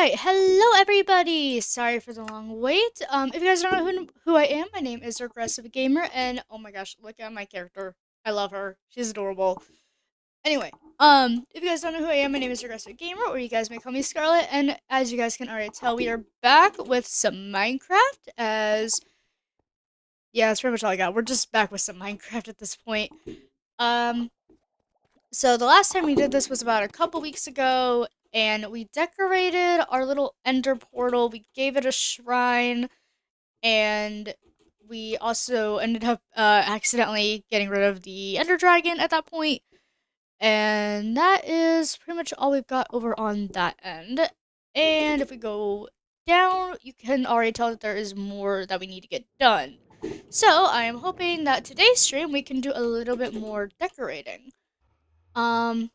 Alright, hello everybody! Sorry for the long wait. If you guys don't know who I am, my name is RegressiveGamer, and oh my gosh, look at my character. I love her. She's adorable. Anyway, if you guys don't know who I am, my name is RegressiveGamer, or you guys may call me Scarlet, and as you guys can already tell, we are back with some Minecraft, yeah, that's pretty much all I got. We're just back with some Minecraft at this point. Um, so the last time we did this was about a couple weeks ago, and we decorated our little ender portal. We gave it a shrine, and we also ended up accidentally getting rid of the ender dragon at that point. And that is pretty much all we've got over on that end. And if we go down, you can already tell that there is more that we need to get done. So I am hoping that today's stream we can do a little bit more decorating. Um,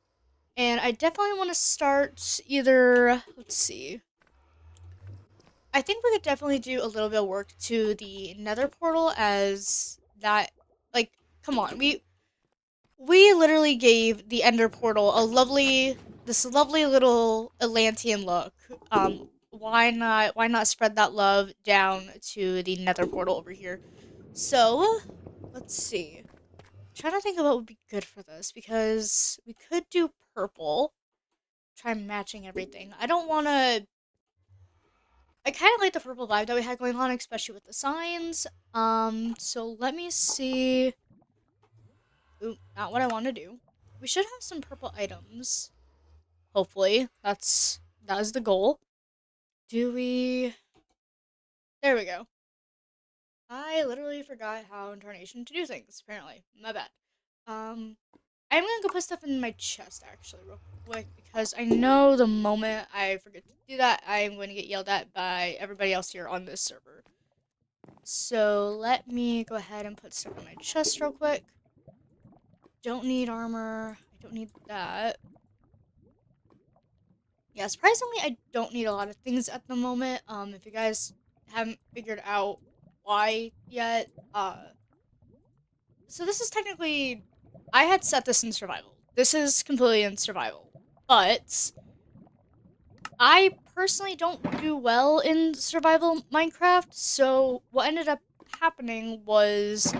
and I definitely want to start either, let's see. I think we could definitely do a little bit of work to the nether portal as that, like, come on. We literally gave the ender portal this lovely little Atlantean look. Why not spread that love down to the nether portal over here? So, let's see. I'm trying to think of what would be good for this because we could do purple. Try matching everything. I don't want to. I kind of like the purple vibe that we had going on, especially with the signs. So let me see. Ooh, not what I want to do. We should have some purple items. Hopefully, that is the goal. Do we? There we go. I literally forgot how in Tarnation to do things. Apparently, my bad. Um, I'm gonna go put stuff in my chest actually, real quick, because I know the moment I forget to do that, I'm going to get yelled at by everybody else here on this server. So let me go ahead and put stuff in my chest real quick. Don't need armor. I don't need that. Yeah, surprisingly, I don't need a lot of things at the moment. If you guys haven't figured out why yet, so this is technically, I had set this in survival. This is completely in survival, but I personally don't do well in survival Minecraft. So what ended up happening was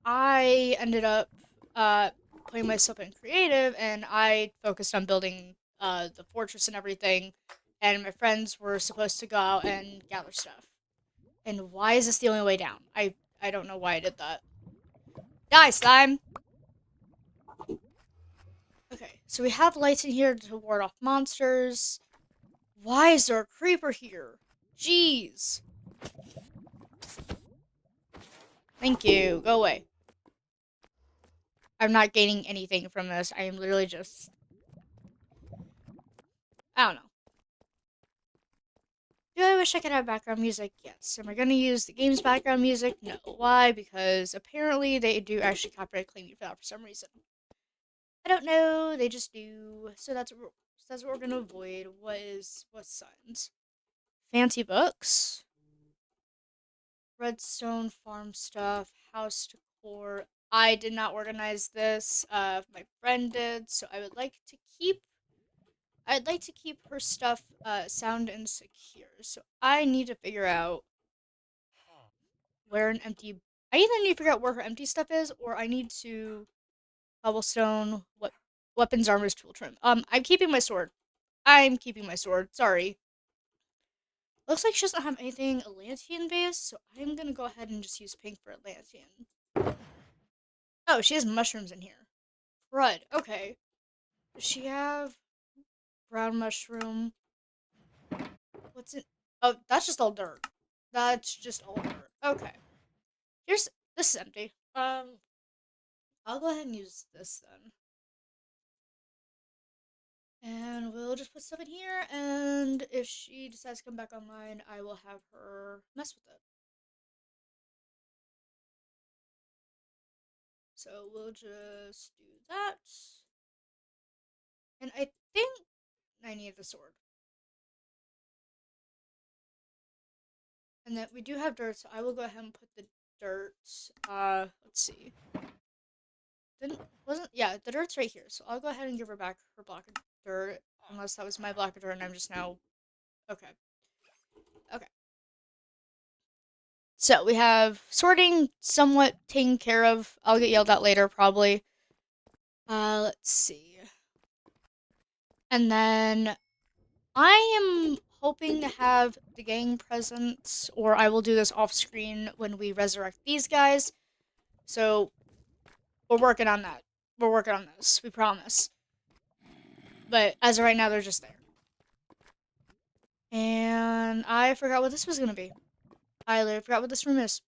I ended up uh, putting myself in creative, and I focused on building the fortress and everything. And my friends were supposed to go out and gather stuff. And why is this the only way down? I don't know why I did that. Die, slime! Okay, so we have lights in here to ward off monsters. Why is there a creeper here? Jeez. Thank you. Go away. I'm not gaining anything from this. I am literally just... I don't know. Do I wish I could have background music? Yes. Am I going to use the game's background music? No. Why? Because apparently they do actually copyright claim you for that for some reason. I don't know. They just do. So that's what we're going to avoid. What signs? Fancy books. Redstone farm stuff. House decor. I did not organize this. My friend did. So I'd like to keep her stuff sound and secure. So I need to figure out where an empty. I either need to figure out where her empty stuff is, or I need to cobblestone what weapons, armors, tool trim. I'm keeping my sword. I'm keeping my sword. Sorry. Looks like she doesn't have anything Atlantean based, so I'm gonna go ahead and just use pink for Atlantean. Oh, she has mushrooms in here. Crud. Okay. Does she have brown mushroom? What's it? Oh, that's just all dirt. That's just all dirt. Okay. Here's this is empty. I'll go ahead and use this then. And we'll just put stuff in here, and if she decides to come back online, I will have her mess with it. So we'll just do that. And I think I need the sword. And then we do have dirt, so I will go ahead and put the dirt. Let's see. Didn't wasn't yeah, the dirt's right here. So I'll go ahead and give her back her block of dirt, unless that was my block of dirt and I'm just now Okay. Okay. So we have sorting somewhat taken care of. I'll get yelled at later, probably. Let's see. And then I am hoping to have the gang present, or I will do this off screen when we resurrect these guys. So we're working on that. We're working on this. We promise. But as of right now, they're just there. And I forgot what this was gonna be. I literally forgot what this room is.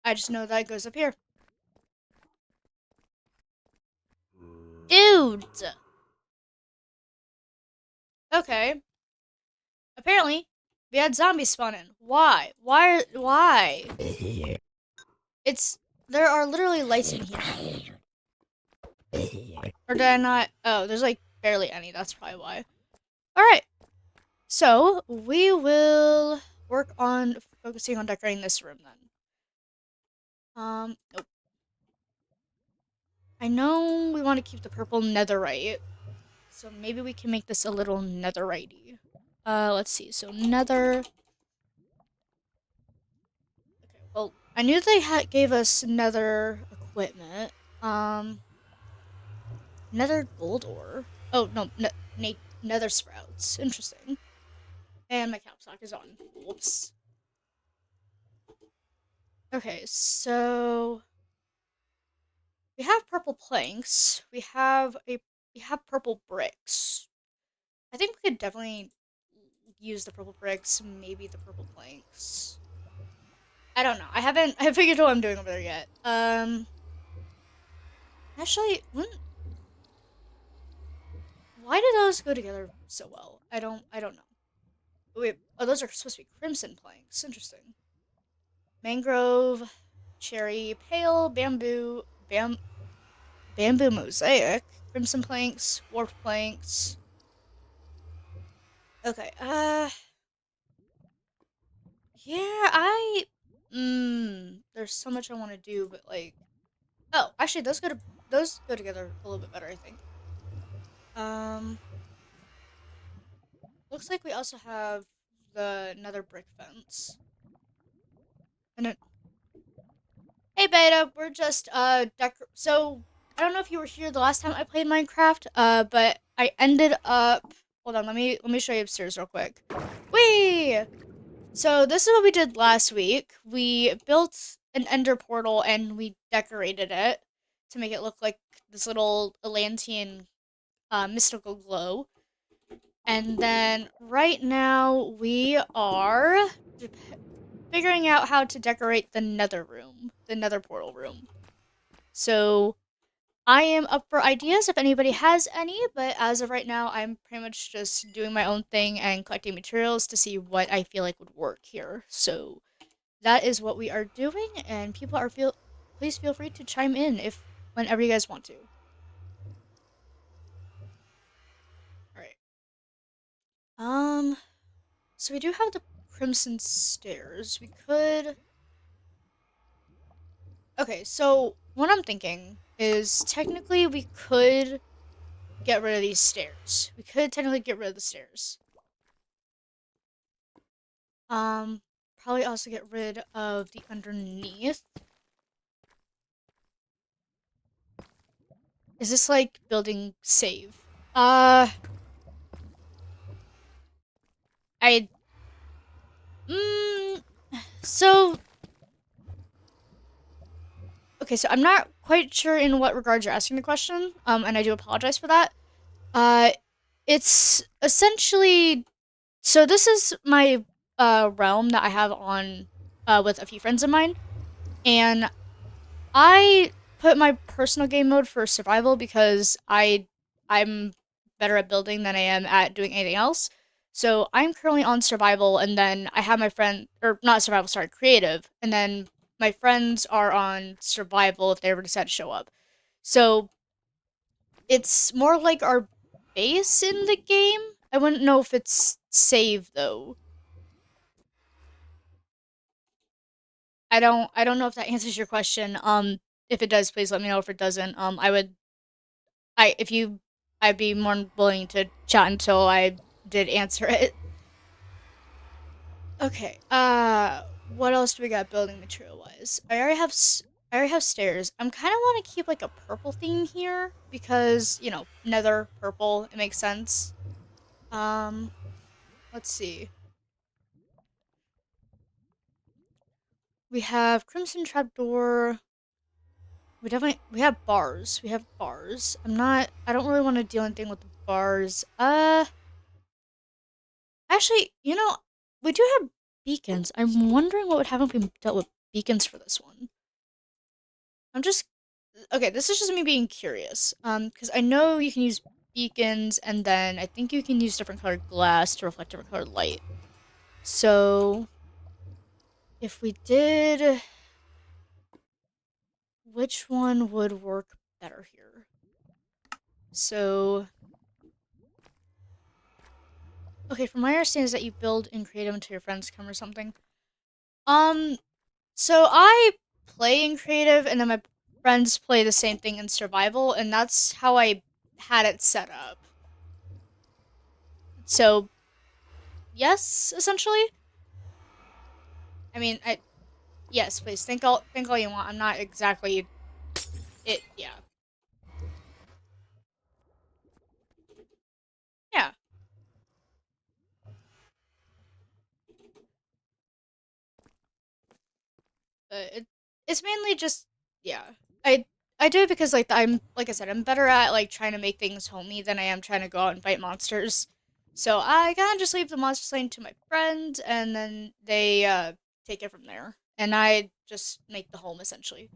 I just know that it goes up here. Dudes! Okay. Apparently, we had zombies spawn in. Why? Why? It's... There are literally lights in here. Or did I not? Oh, there's like barely any. That's probably why. Alright. So, we will work on focusing on decorating this room then. Nope. I know we want to keep the purple netherite. So maybe we can make this a little netherite-y. Let's see. So nether... Okay, well, I knew they gave us nether equipment. Nether gold ore. Oh, no, nether sprouts. Interesting. And my caps lock is on. Whoops. Okay, so we have purple planks. We have purple bricks. I think we could definitely use the purple bricks, maybe the purple planks. I don't know. I haven't figured out what I'm doing over there yet. Actually, why do those go together so well? I don't know. Wait, oh, those are supposed to be crimson planks. Interesting. Mangrove, cherry, pale, bamboo mosaic, crimson planks, warped planks. Okay, yeah, there's so much I want to do, but like, oh, actually, those go together a little bit better, I think. Um, Looks like we also have the nether brick fence. And it, hey Beta, we're just so I don't know if you were here the last time I played Minecraft, but I ended up hold on, let me show you upstairs real quick. Whee! So this is what we did last week. We built an ender portal and we decorated it to make it look like this little Atlantean mystical glow. And then right now we are figuring out how to decorate the nether room, the nether portal room. So I am up for ideas if anybody has any, but as of right now, I'm pretty much just doing my own thing and collecting materials to see what I feel like would work here. So that is what we are doing, and people are please feel free to chime in if whenever you guys want to. All right. So we do have the crimson stairs. We could. Okay, so what I'm thinking is technically we could get rid of these stairs. We could technically get rid of the stairs. Probably also get rid of the underneath. Is this like building save? I mm, so okay, so I'm not quite sure in what regards you're asking the question. And I do apologize for that. Uh it's essentially so this is my realm that I have on with a few friends of mine, and I put my personal game mode for survival because I'm better at building than I am at doing anything else. So I'm currently on survival, and then I have my friend, or not survival, sorry, creative, and then my friends are on survival if they ever decide to show up. So it's more like our base in the game. I wouldn't know if it's save though. I don't know if that answers your question. If it does, please let me know. If it doesn't, if you I'd be more than willing to chat until I did answer it. Okay. What else do we got building material wise? I already have stairs. I'm kind of want to keep like a purple theme here because nether purple. It makes sense. Um, let's see. We have crimson trapdoor. We have bars. We have bars. I don't really want to deal anything with the bars. Actually, we do have beacons. I'm wondering what would happen if we dealt with beacons for this one. I'm just okay. This is just me being curious. Because I know you can use beacons, and then I think you can use different colored glass to reflect different colored light. So if we did, which one would work better here? So okay, from my understanding is that you build in creative until your friends come or something. Um, so I play in creative, and then my friends play the same thing in survival, and that's how I had it set up. So yes, essentially. I mean, yes, please think all you want. I'm not exactly it. Yeah, yeah. But it's mainly just yeah. I I do it because like I said I'm better at like trying to make things homey than I am trying to go out and fight monsters. So I kind of just leave the monster slaying to my friends, and then they take it from there, and I just make the home essentially.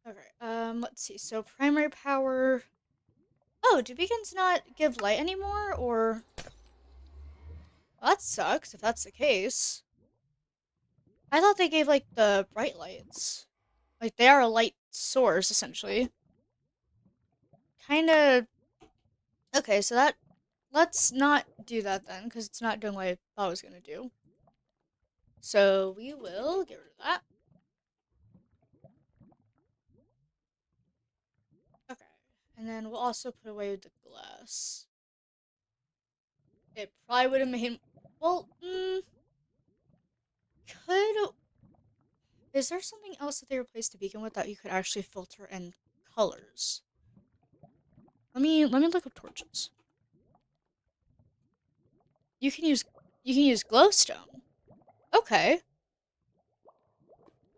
Okay. Let's see. So primary power. Oh, do beacons not give light anymore, or well, that sucks if that's the case. I thought they gave like the bright lights. Like they are a light source essentially. Kind of okay, so that let's not do that then cuz it's not doing what I thought it was going to do. So we will get rid of that. Okay. And then we'll also put away the glass. It probably would have made well, could is there something else that they replaced the beacon with that you could actually filter in colors? Let me look up torches. You can use you can use glowstone. Okay.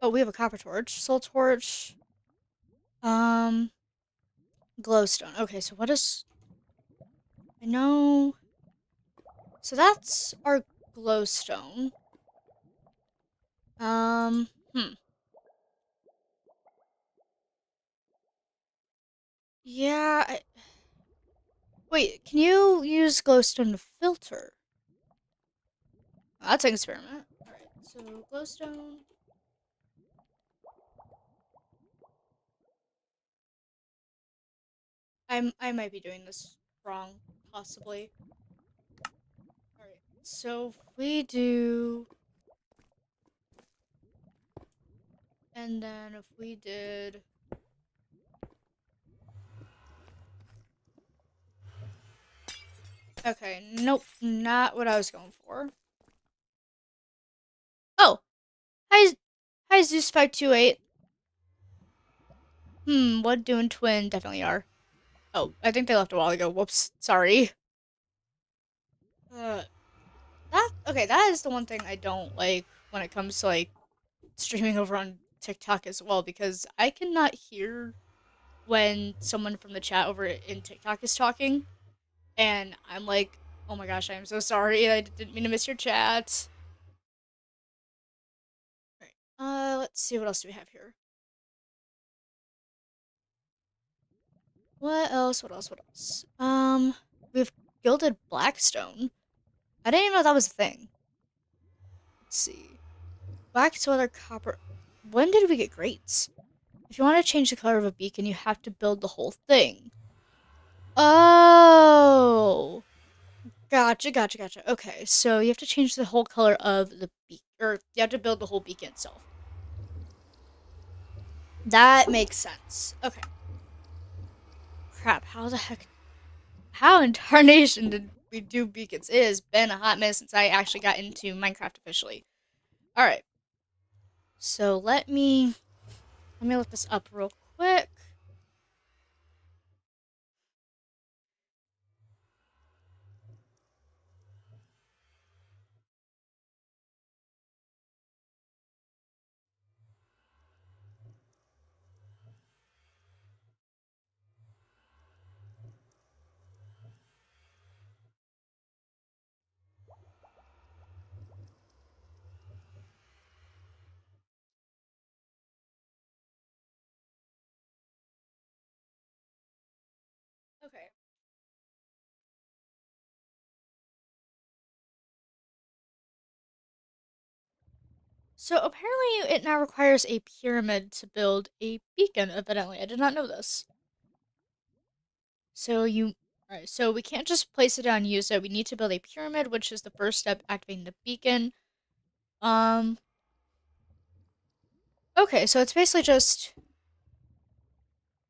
Oh, we have a copper torch, soul torch, um, glowstone. Okay, so what is? I know. So that's our glowstone. Hmm. Yeah. Wait, can you use glowstone to filter? That's an experiment. All right. So glowstone. I might be doing this wrong, possibly. All right. So if we do, and then if we did, okay, nope, not what I was going for. Oh, hi, hi, Zeus528. What doing twin? Definitely are. Oh, I think they left a while ago. Whoops, sorry. Uh, that okay. That is the one thing I don't like when it comes to like streaming over on TikTok as well because I cannot hear when someone from the chat over in TikTok is talking, and I'm like, oh my gosh, I am so sorry. I didn't mean to miss your chat. All right. Let's see what else do we have here. What else? What else? What else? We've gilded blackstone. I didn't even know that was a thing. Let's see. Black solar copper. When did we get grates? If you want to change the color of a beacon, you have to build the whole thing. Oh. Gotcha, gotcha, gotcha. Okay, so you have to change the whole color of the beacon, or you have to build the whole beacon itself. That makes sense. Okay. Crap, how in tarnation did we do beacons? It has been a hot minute since I actually got into Minecraft officially. Alright. So let me look this up real quick. Okay. So apparently it now requires a pyramid to build a beacon, evidently. I did not know this. So alright, so we can't just place it down and use it. We need to build a pyramid, which is the first step activating the beacon. Um okay, so it's basically just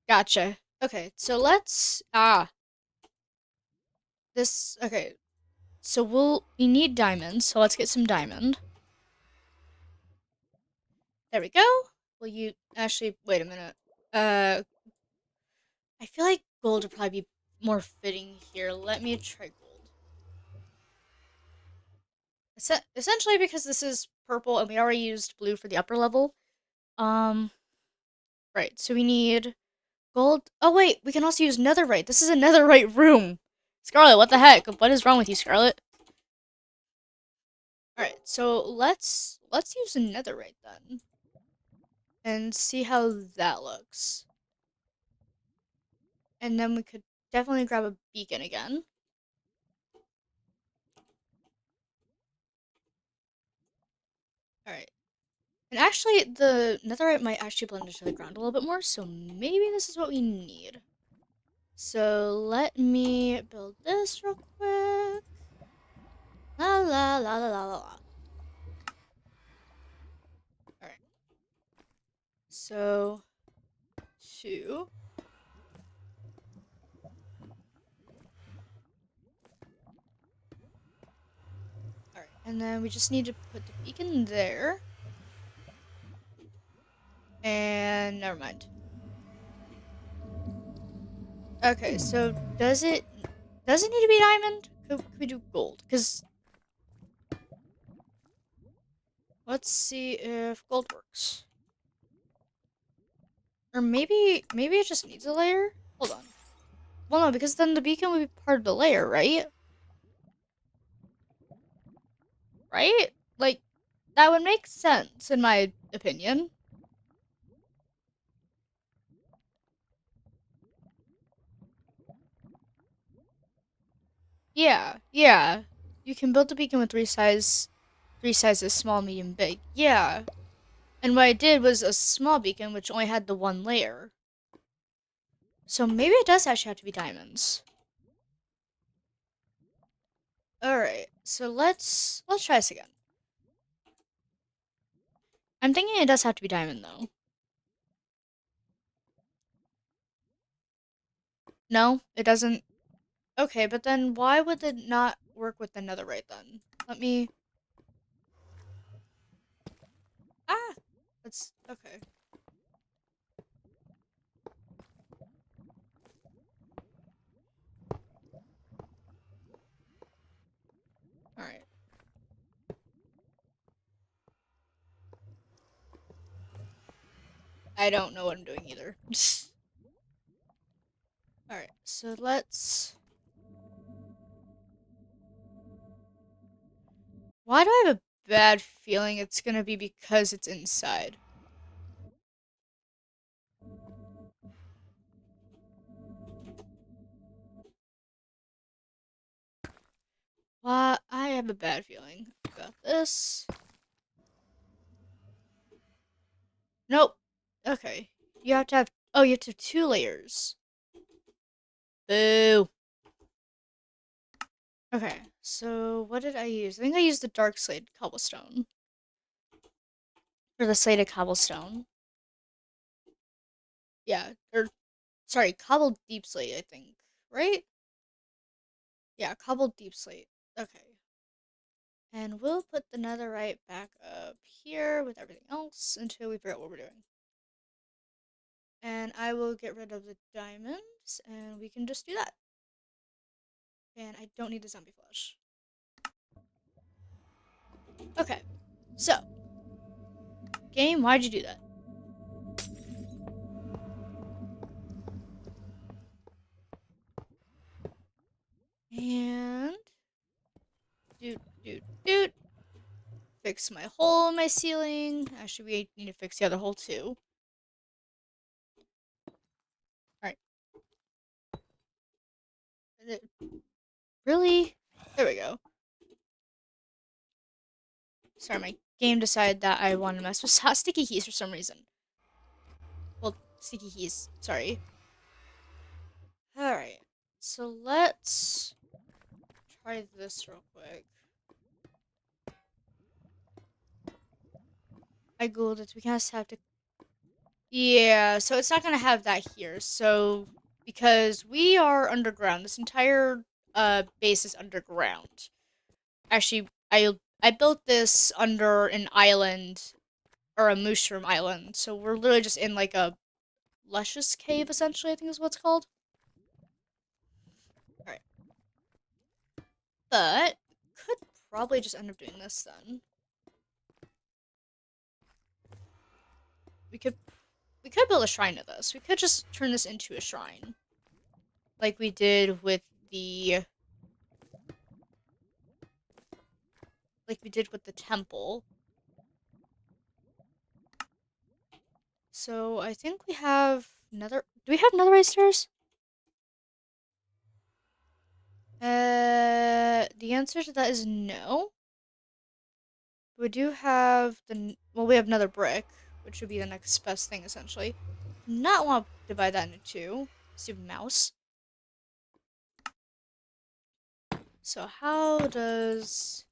gotcha. Okay, so let's this okay. So we need diamonds, so let's get some diamond. There we go. Will you actually wait a minute? Uh I feel like gold would probably be more fitting here. Let me try gold. Essentially because this is purple and we already used blue for the upper level. Um right, so we need gold. Oh wait, we can also use netherite. This is a netherite room. Scarlet, what the heck? What is wrong with you, Scarlet? Alright, so let's use a netherite then. And see how that looks. And then we could definitely grab a beacon again. Alright. And actually, the netherite might actually blend into the ground a little bit more, so maybe this is what we need. So let me build this real quick. La la la la la la la. Alright. So, two. Alright, and then we just need to put the beacon there. And never mind. Okay, so does it need to be diamond? Could we do gold? Because let's see if gold works. Or maybe it just needs a layer? Hold on. Well, no, because then the beacon would be part of the layer, right? Right? Like, that would make sense, in my opinion. Yeah, yeah. You can build the beacon with three sizes, small, medium, big. Yeah. And what I did was a small beacon, which only had the one layer. So maybe it does actually have to be diamonds. Alright, so let's try this again. I'm thinking it does have to be diamond, though. No, it doesn't. Okay, but then why would it not work with the netherite then? Let me... Ah! That's... Okay. Alright. I don't know what I'm doing either. Alright, so let's... Why do I have a bad feeling it's gonna be because it's inside? Why? I have a bad feeling about this. Nope. Okay. You have to have... Oh, you have to have two layers. Boo. Okay, so what did I use? I think I used the dark slate cobblestone. Or the slated cobblestone. Yeah, or sorry, cobbled deep slate, I think. Right? Yeah, cobbled deep slate. Okay. And we'll put the netherite back up here with everything else until we figure out what we're doing. And I will get rid of the diamonds, and we can just do that. And I don't need a zombie flesh. Okay, so game, why'd you do that? And doot doot doot. Fix my hole in my ceiling. Actually, we need to fix the other hole too. All right. Really? There we go. Sorry, my game decided that I want to mess with sticky keys for some reason. Well, sticky keys. Sorry. All right. So let's try this real quick. I googled it. We kind of have to. Yeah, so it's not gonna have that here. So because we are underground, this entire base is underground. Actually, I built this under an island or a mushroom island. So we're literally just in like a luscious cave, essentially. I think is what it's called. All right, but could probably just end up doing this then. We could we could build a shrine to this. We could just turn this into a shrine, like we did with the temple. So I think we have another. Do we have netherite stairs? The answer to that is no. We do have well, we have another brick, which would be the next best thing essentially. Not want to divide that into two. Stupid mouse. So how does?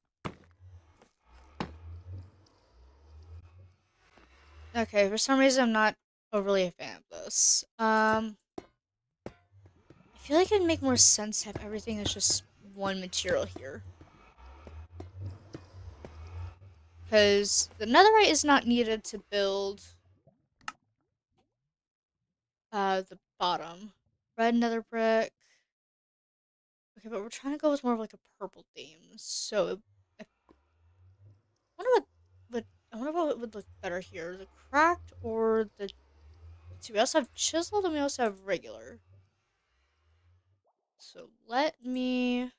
Okay, for some reason I'm not overly a fan of this. I feel like it'd make more sense to have everything as just one material here. Because the netherite is not needed to build the bottom. Red nether brick. Okay, but we're trying to go with more of like a purple theme. So I wonder I wonder what would look better here. The cracked or the so we also have chiseled and we also have regular. So let me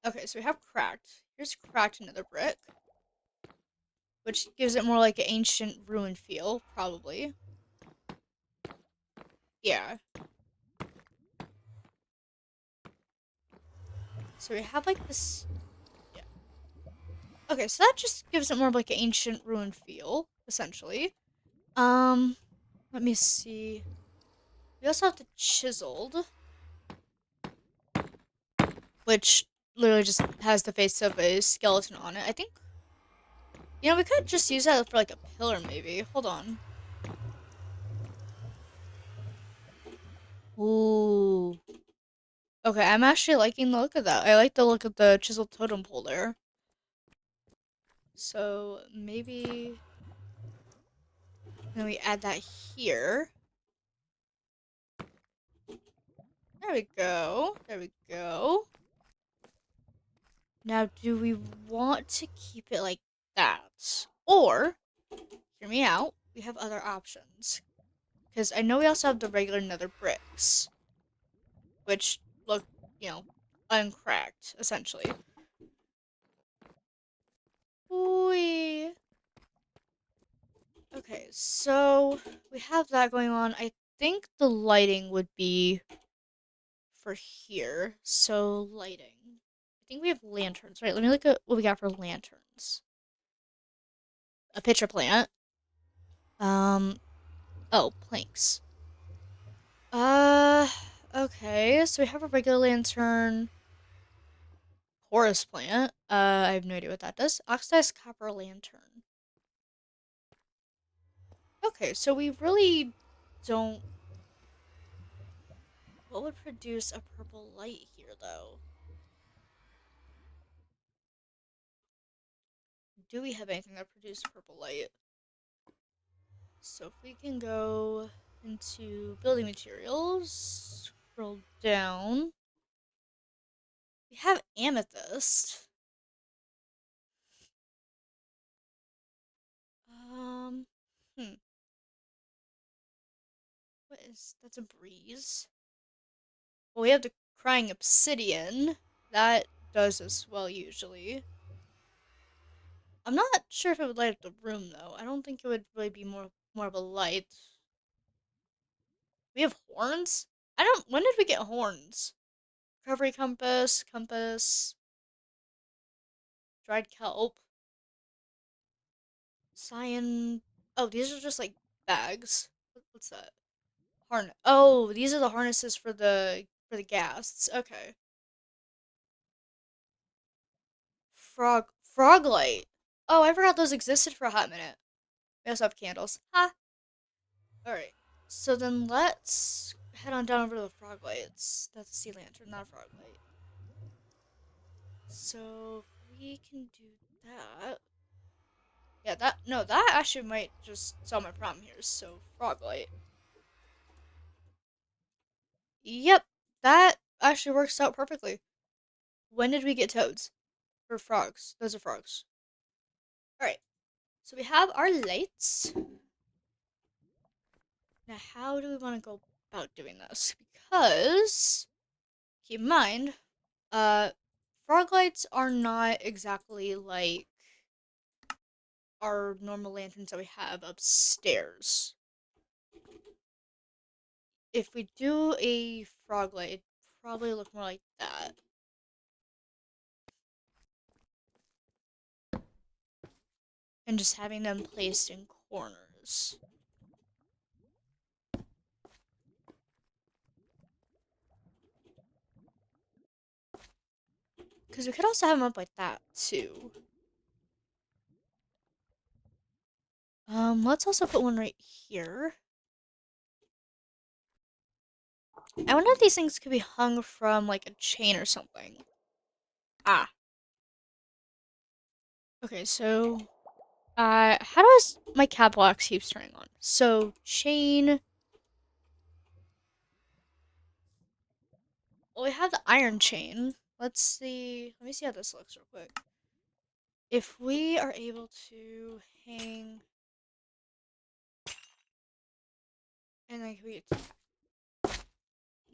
okay, so we have cracked. Here's cracked nether brick, which gives it more like an ancient ruin feel, probably. Yeah. So we have like this. Yeah. Okay, so that just gives it more of like an ancient ruin feel, essentially. Um, let me see. We also have the chiseled, which literally just has the face of a skeleton on it. I think. You know, we could just use that for like a pillar, maybe. Hold on. Ooh. Okay, I'm actually liking the look of that. I like the look of the chiseled totem pole there. So maybe then we add that here. There we go. There we go. Now, do we want to keep it like that? Or, hear me out, we have other options. Because I know we also have the regular nether bricks, which look, you know, uncracked, essentially. Ooh. Okay, so we have that going on. I think the lighting would be for here. So, lighting. I think we have lanterns, right? Let me look at what we got for lanterns. A pitcher plant. Oh, planks. Uh, okay. So we have a regular lantern, chorus plant. I have no idea what that does. Oxidized copper lantern. Okay, so we really don't. What would produce a purple light here, though? Do we have anything that produces purple light? So if we can go into building materials, scroll down. We have amethyst. Um, hmm. What is that's a breeze? Well, we have the crying obsidian. That does as well usually. I'm not sure if it would light up the room though. I don't think it would really be more of a light. We have horns? I don't when did we get horns? Recovery compass, dried kelp, cyan. Oh, these are just like bags. What's that? Harness. Oh, these are the harnesses for the ghasts. Okay. Frog light. Oh, I forgot those existed for a hot minute. We also have candles. Ha. All right. So then let's head on down over to the frog lights. That's a sea lantern, not a frog light. So we can do that. Yeah, that actually might just solve my problem here. So frog light. Yep, that actually works out perfectly. When did we get toads? Or frogs? Those are frogs. All right. So we have our lights. Now, how do we want to go about doing this? Because keep in mind, uh, frog lights are not exactly like our normal lanterns that we have upstairs. If we do a frog light, it'd probably look more like that. And just having them placed in corners. Because we could also have them up like that, too. Let's also put one right here. I wonder if these things could be hung from, like, a chain or something. Ah. Okay, so how does my cap box keeps turning on? So chain. Well, we have the iron chain. Let's see. Let me see how this looks real quick. If we are able to hang, and then we.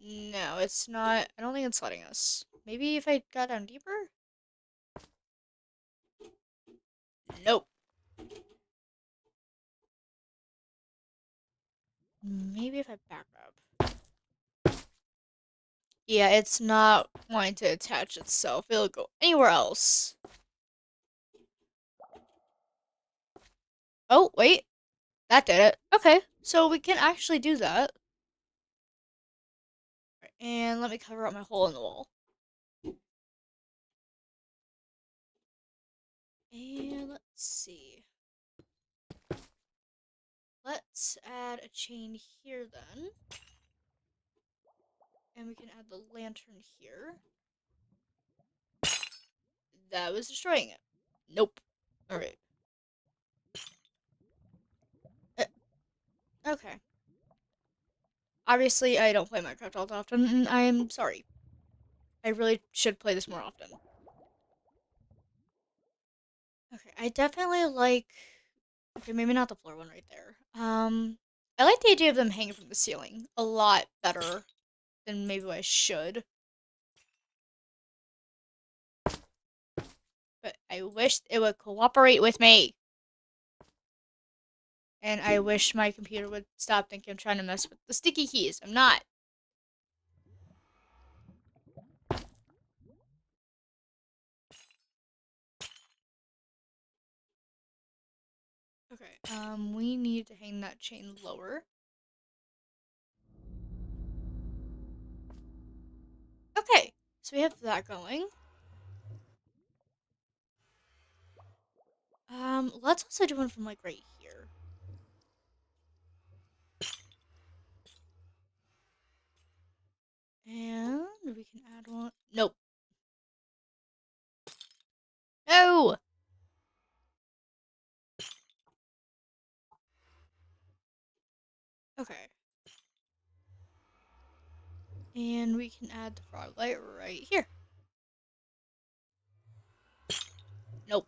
No, it's not. I don't think it's letting us. Maybe if I got down deeper. Nope. Maybe if I back up. Yeah, it's not wanting to attach itself. It'll go anywhere else. Oh, wait. That did it. Okay, so we can actually do that. And let me cover up my hole in the wall. And let's see. Let's add a chain here then. And we can add the lantern here. That was destroying it. Nope. Alright. Okay. Obviously, I don't play Minecraft all that often, and I'm sorry. I really should play this more often. Okay, I definitely like. Okay, maybe not the floor one right there. I like the idea of them hanging from the ceiling a lot better than maybe I should. But I wish it would cooperate with me. And I wish my computer would stop thinking I'm trying to mess with the sticky keys. I'm not. Okay, we need to hang that chain lower. Okay, so we have that going. Let's also do one from like right here. And we can add the frog light right here. Nope.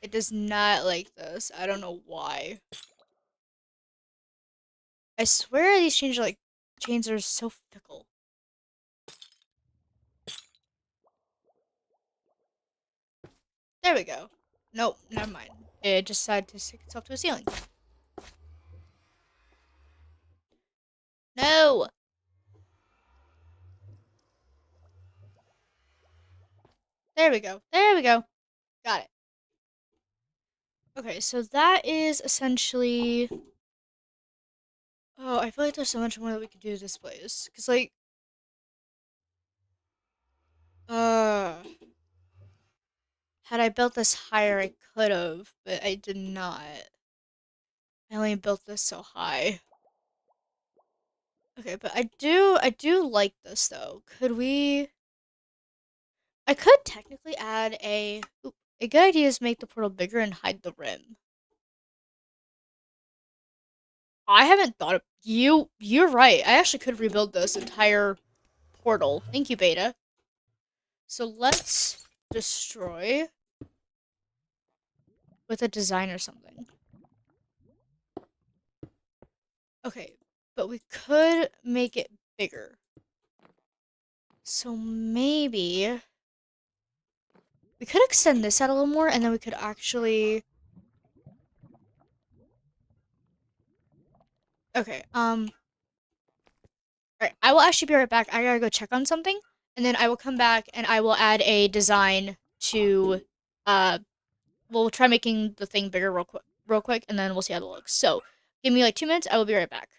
It does not like this. I don't know why. I swear these chains are so fickle. There we go. Nope, never mind. It decided to stick itself to a ceiling. No! There we go. There we go. Got it. Okay, so that is essentially... Oh, I feel like there's so much more that we could do to this place. Because, like... Uh... Had I built this higher, I could have, but I did not. I only built this so high. Okay, but I do like this, though. Could we... I could technically add a... Ooh, a good idea is make the portal bigger and hide the rim. I haven't thought of... You're right. I actually could rebuild this entire portal. Thank you, Beta. So let's destroy with a design or something. Okay, but we could make it bigger. So maybe we could extend this out a little more, and then we could actually... Okay, alright, I will actually be right back. I gotta go check on something, and then I will come back and I will add a design to, we'll try making the thing bigger real quick, and then we'll see how it looks. So, give me like 2 minutes, I will be right back.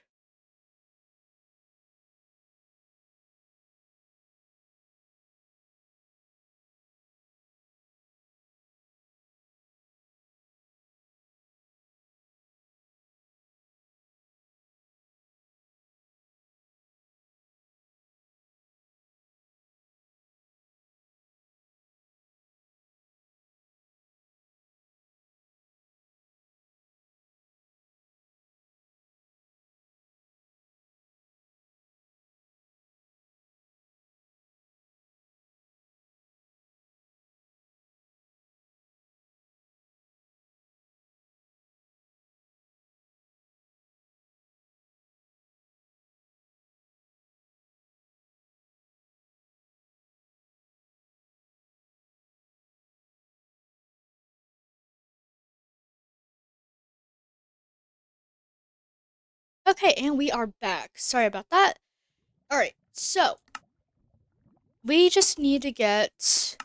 Okay, and we are back. Sorry about that. Alright, so we just need to get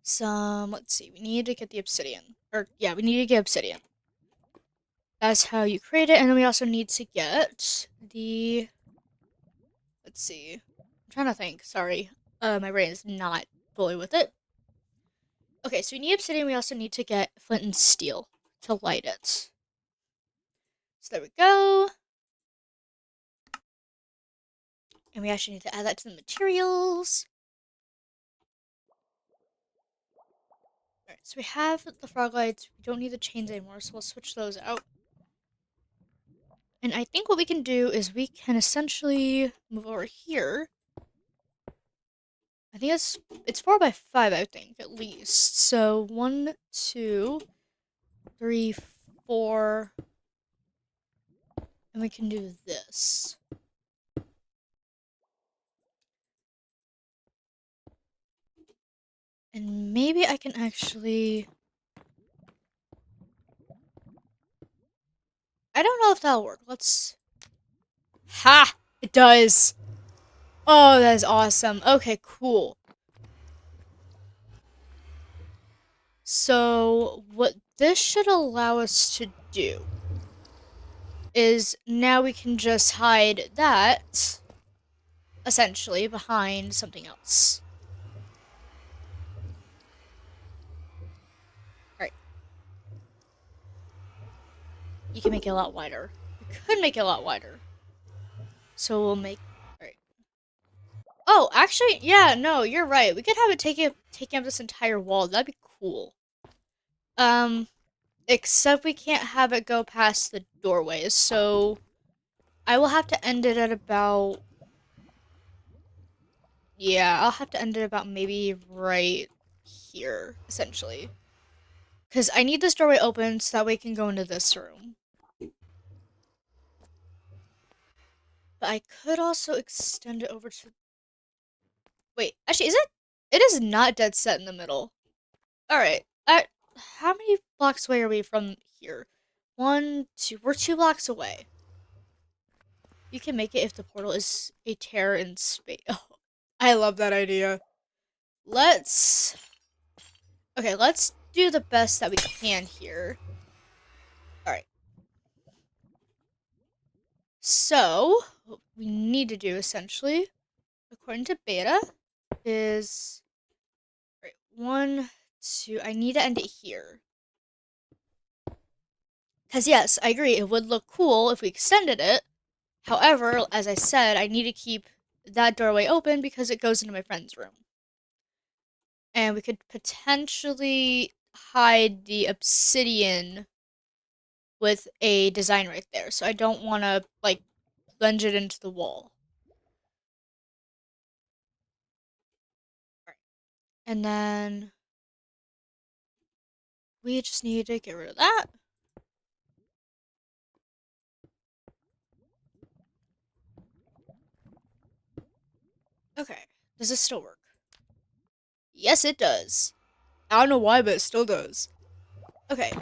some, let's see, we need to get the obsidian. Or, yeah, we need to get obsidian. That's how you create it, and then we also need to get the, let's see, I'm trying to think, sorry. My brain is not fully with it. Okay, so we need obsidian, we also need to get flint and steel to light it. So there we go. And we actually need to add that to the materials. Alright, so we have the frog lights. We don't need the chains anymore, so we'll switch those out. And I think what we can do is we can essentially move over here. I think it's 4 by 5, I think, at least. So 1, 2, 3, 4. And we can do this. And maybe I can actually... I don't know if that'll work. Let's... Ha! It does! Oh, that is awesome. Okay, cool. So, what this should allow us to do is now we can just hide that, essentially, behind something else. Alright. You can make it a lot wider. You could make it a lot wider. So we'll make... Alright. Oh, actually, yeah, no, you're right. We could have it taking up this entire wall. That'd be cool. Except we can't have it go past the doorways, so I will have to end it at about... Yeah, I'll have to end it about maybe right here, essentially. Because I need this doorway open so that way we can go into this room. But I could also extend it over to... Wait, actually, is it? It is not dead set in the middle. Alright. How many blocks away are we from here? 1, 2. We're 2 blocks away. You can make it if the portal is a tear in space. Oh, I love that idea. Let's... Okay, let's do the best that we can here. Alright. So, what we need to do, essentially, according to beta, is... Right, 1, 2... I need to end it here. Because, yes, I agree, it would look cool if we extended it. However, as I said, I need to keep that doorway open because it goes into my friend's room. And we could potentially hide the obsidian with a design right there. So I don't want to, like, lunge it into the wall. Right. And then we just need to get rid of that. Okay. Does this still work? Yes, it does. I don't know why, but it still does. Okay.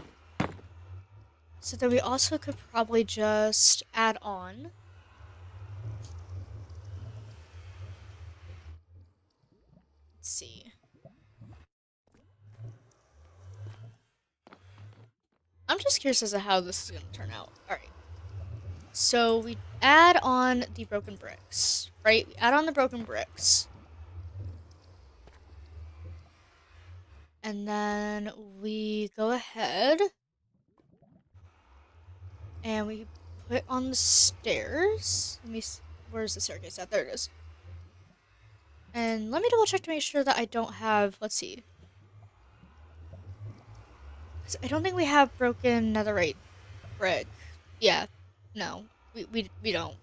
So then we also could probably just add on. Let's see. I'm just curious as to how this is going to turn out. Alright. So we add on the broken bricks, right? We add on the broken bricks. And then we go ahead and we put on the stairs. Let me see. Where's the staircase at? There it is. And let me double check to make sure that I don't have, let's see. Because I don't think we have broken netherite brick. Yeah, no, we don't.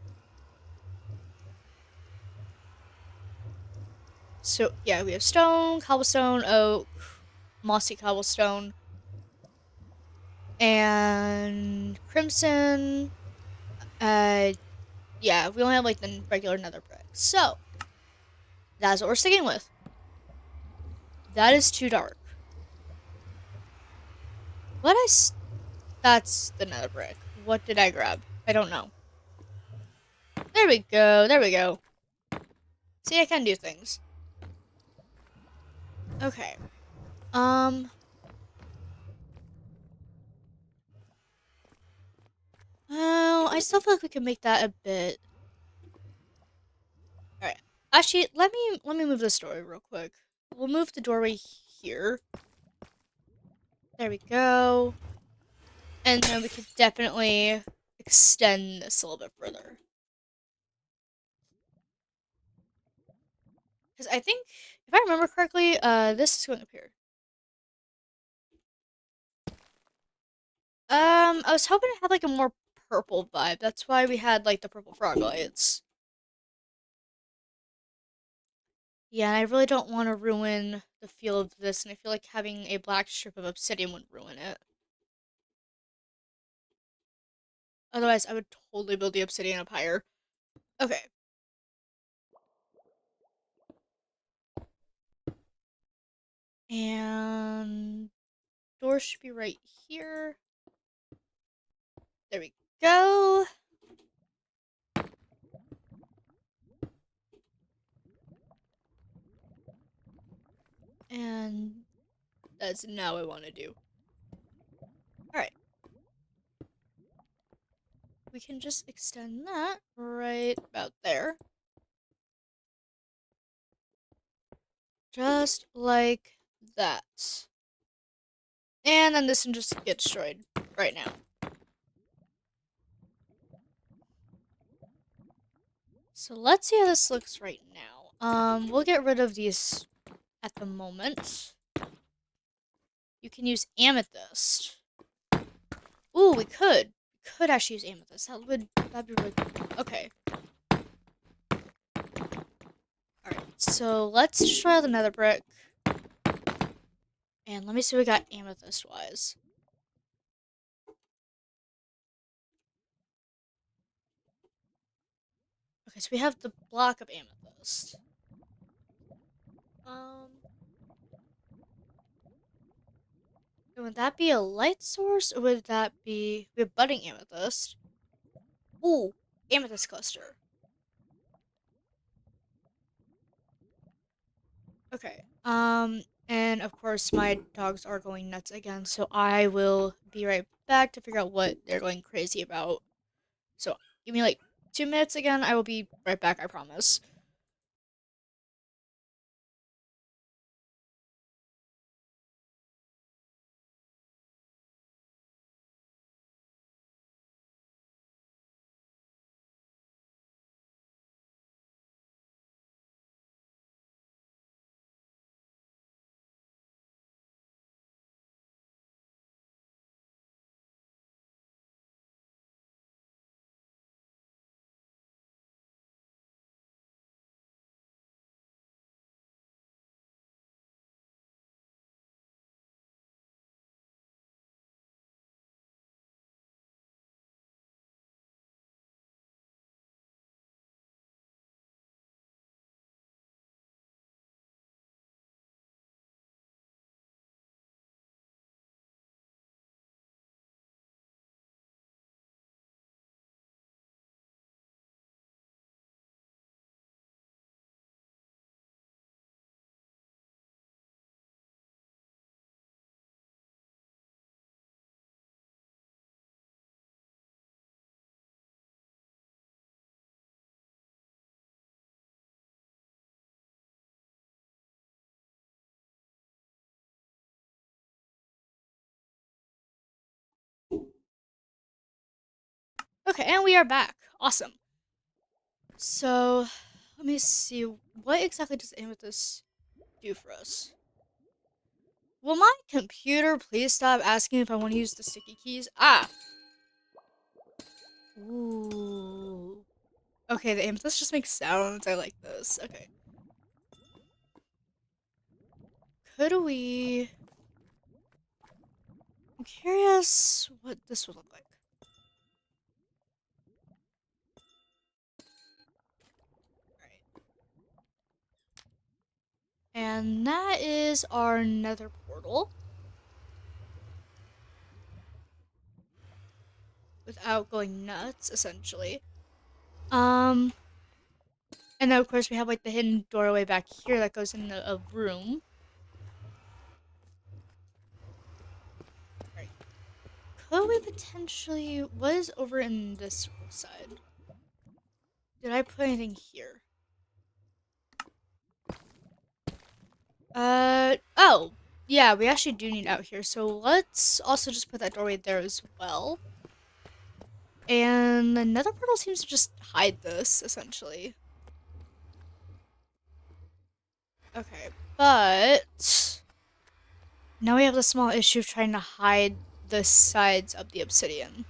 So, yeah, we have stone, cobblestone, oak, mossy cobblestone, and crimson. Yeah, we only have like the regular nether brick. So, that's what we're sticking with. That is too dark. That's the nether brick. What did I grab? I don't know. There we go, there we go. See, I can do things. Okay. Well, I still feel like we can make that a bit. Alright. Actually, let me move this doorway real quick. We'll move the doorway here. There we go. And then we could definitely extend this a little bit further. Because I think, if I remember correctly, this is going up here. I was hoping to have like a more purple vibe. That's why we had like the purple frog lights. Yeah, and I really don't want to ruin the feel of this, and I feel like having a black strip of obsidian would ruin it. Otherwise, I would totally build the obsidian up higher. Okay. And door should be right here. There we go. And that's now what I want to do. Alright. We can just extend that right about there. Just like that. And then this can just get destroyed right now. So let's see how this looks right now. We'll get rid of these at the moment. You can use amethyst. Ooh, we could. could actually use amethyst. That'd be really cool. Okay. Alright, so let's destroy the nether brick. And let me see what we got amethyst wise. Okay, so we have the block of amethyst. Would that be a light source, or would that be... We have budding amethyst. Ooh, amethyst cluster. Okay. And of course my dogs are going nuts again, so I will be right back to figure out what they're going crazy about. So give me like 2 minutes again. I will be right back, I promise. Okay, and we are back. Awesome. So, let me see. What exactly does amethyst do for us? Will my computer please stop asking if I want to use the sticky keys? Ah! Ooh. Okay, the amethyst just makes sounds. I like this. Okay. Could we... I'm curious what this would look like. Alright. And that is our nether portal. Without going nuts, essentially. And then of course we have like the hidden doorway back here that goes in a room. Right. Could we potentially... What is over in this side? Did I put anything here? Oh. Yeah, we actually do need out here. So let's also just put that doorway there as well. And the nether portal seems to just hide this, essentially. Okay, but... Now we have the small issue of trying to hide the sides of the obsidian.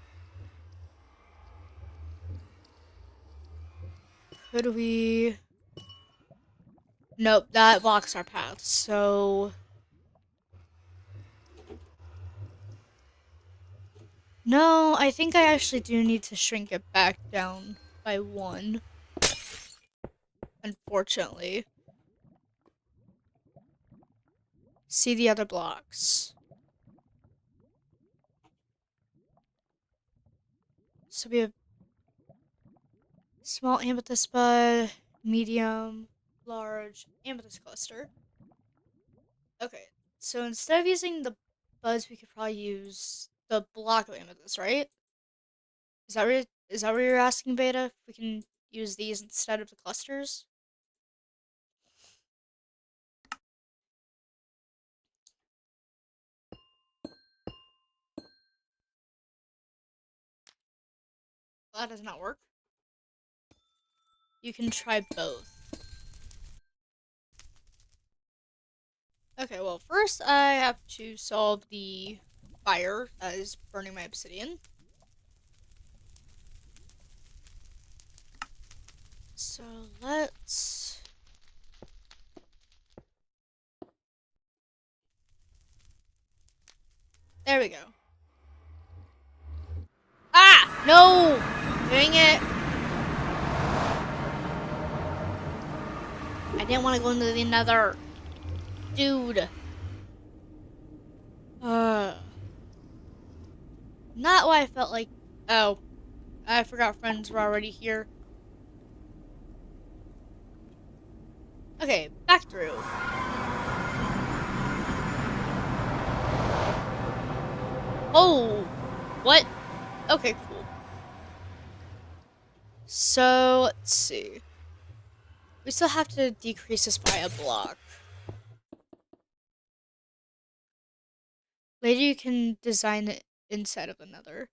Could we... Nope, that blocks our path, so... No, I think I actually do need to shrink it back down by 1. Unfortunately. See the other blocks. So we have small amethyst bud, medium, large amethyst cluster. Okay, so instead of using the buds, we could probably use the block of amethyst, right? Is that what you're asking, Beta? If we can use these instead of the clusters? Well, that does not work. You can try both. Okay, well, first I have to solve the fire that is burning my obsidian. So let's... There we go. Ah! No! Dang it. I didn't want to go into the nether. Dude. Not why I felt like... Oh. I forgot friends were already here. Okay, back through. Oh! What? Okay, cool. So, let's see. We still have to decrease this by a block. Later you can design it inside of the nether.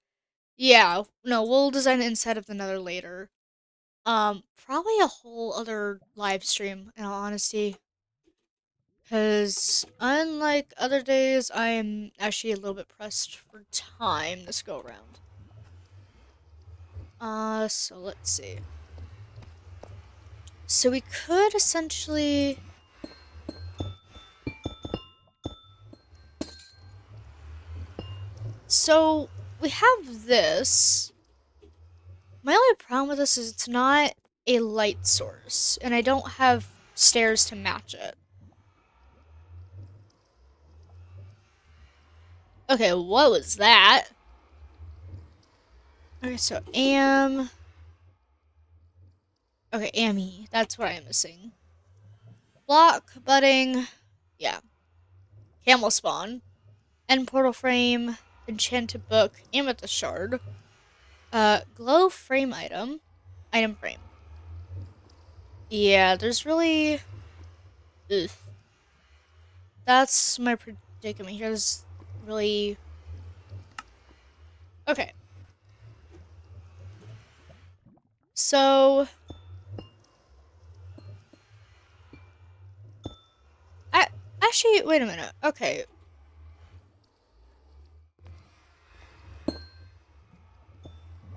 Yeah, no, we'll design it inside of the nether later. Probably a whole other live stream, in all honesty. Because, unlike other days, I am actually a little bit pressed for time this go around. So let's see. So we could essentially... So, we have this. My only problem with this is it's not a light source, and I don't have stairs to match it. Okay, what was that? Okay, so Okay, Ammy. That's what I'm missing. Block, budding. Yeah. Camel spawn. End portal frame. Enchanted book. Amethyst shard. Glow frame item. Item frame. Yeah, there's really... Ugh. That's my predicament here. There's really... Okay. So... Actually, wait a minute. Okay.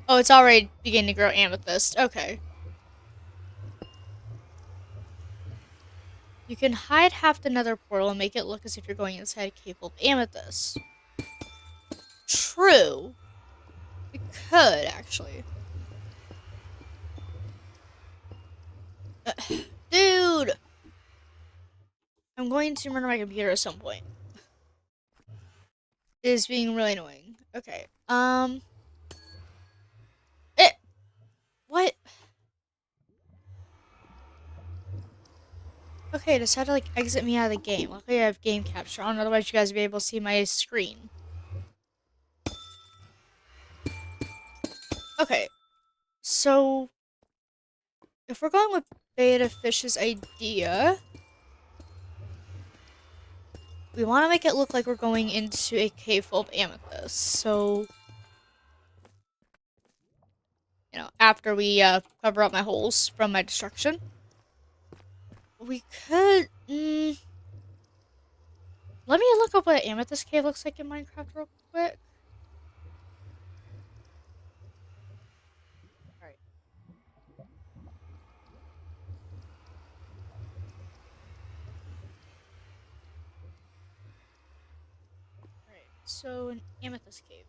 Oh, it's already beginning to grow amethyst. Okay. You can hide half the nether portal and make it look as if you're going inside a cave full of amethyst. True. We could, actually. Dude! I'm going to murder my computer at some point. It is being really annoying. Okay. What? Okay, decided to, like, exit me out of the game. Luckily I have game capture on, otherwise you guys would be able to see my screen. Okay. So... if we're going with Beta Fish's idea... we want to make it look like we're going into a cave full of amethyst. So... you know, after we cover up my holes from my destruction. We could... let me look up what an amethyst cave looks like in Minecraft real quick. Alright. Alright, so an amethyst cave.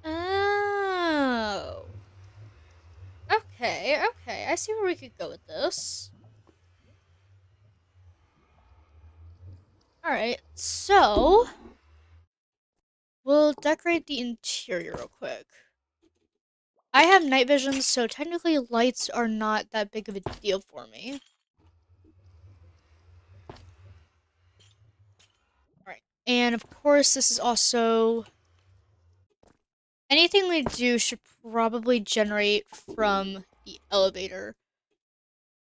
Oh. Okay, okay. I see where we could go with this. Alright, so... we'll decorate the interior real quick. I have night vision, so technically lights are not that big of a deal for me. Alright, and of course this is also... anything we do should probably generate from the elevator.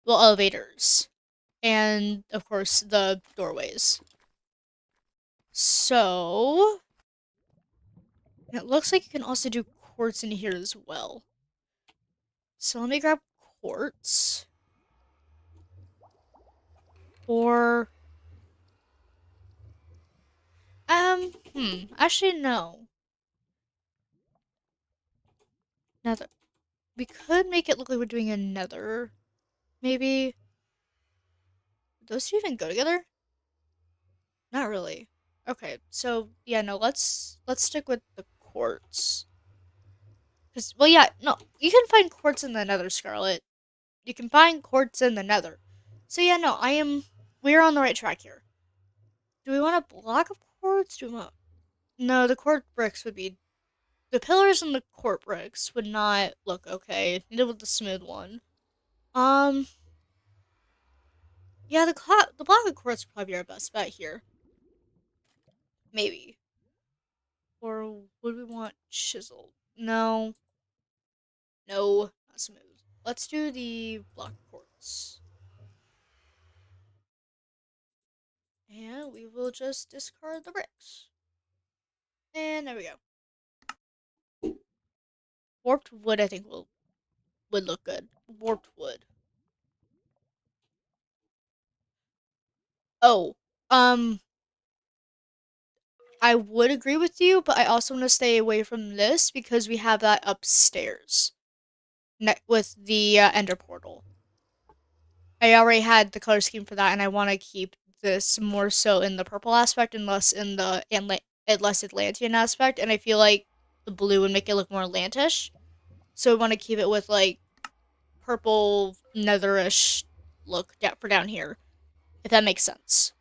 Well, elevators. And, of course, the doorways. So... it looks like you can also do quartz in here as well. So let me grab quartz. Or... Actually, no. Nether. We could make it look like we're doing a nether. Maybe. Those two even go together? Not really. Okay, so yeah, no, let's stick with the quartz. Cause well, yeah, no, you can find quartz in the Nether, Scarlet. You can find quartz in the Nether. So yeah, no, we're on the right track here. Do we want a block of quartz? Do we want? No, the quartz bricks would be the pillars and the quartz bricks would not look okay. Neither would the smooth one. Um, yeah, the block of quartz would probably be our best bet here. Maybe. Or would we want chiseled? No, no, not smooth. Let's do the block quartz. And we will just discard the bricks. And there we go. Warped wood, I think, would look good. Warped wood. Oh, um, I would agree with you, but I also want to stay away from this because we have that upstairs with the ender portal. I already had the color scheme for that, and I want to keep this more so in the purple aspect and less in the less Atlantean aspect. And I feel like the blue would make it look more Atlantish, so I want to keep it with like purple netherish look for down here, if that makes sense.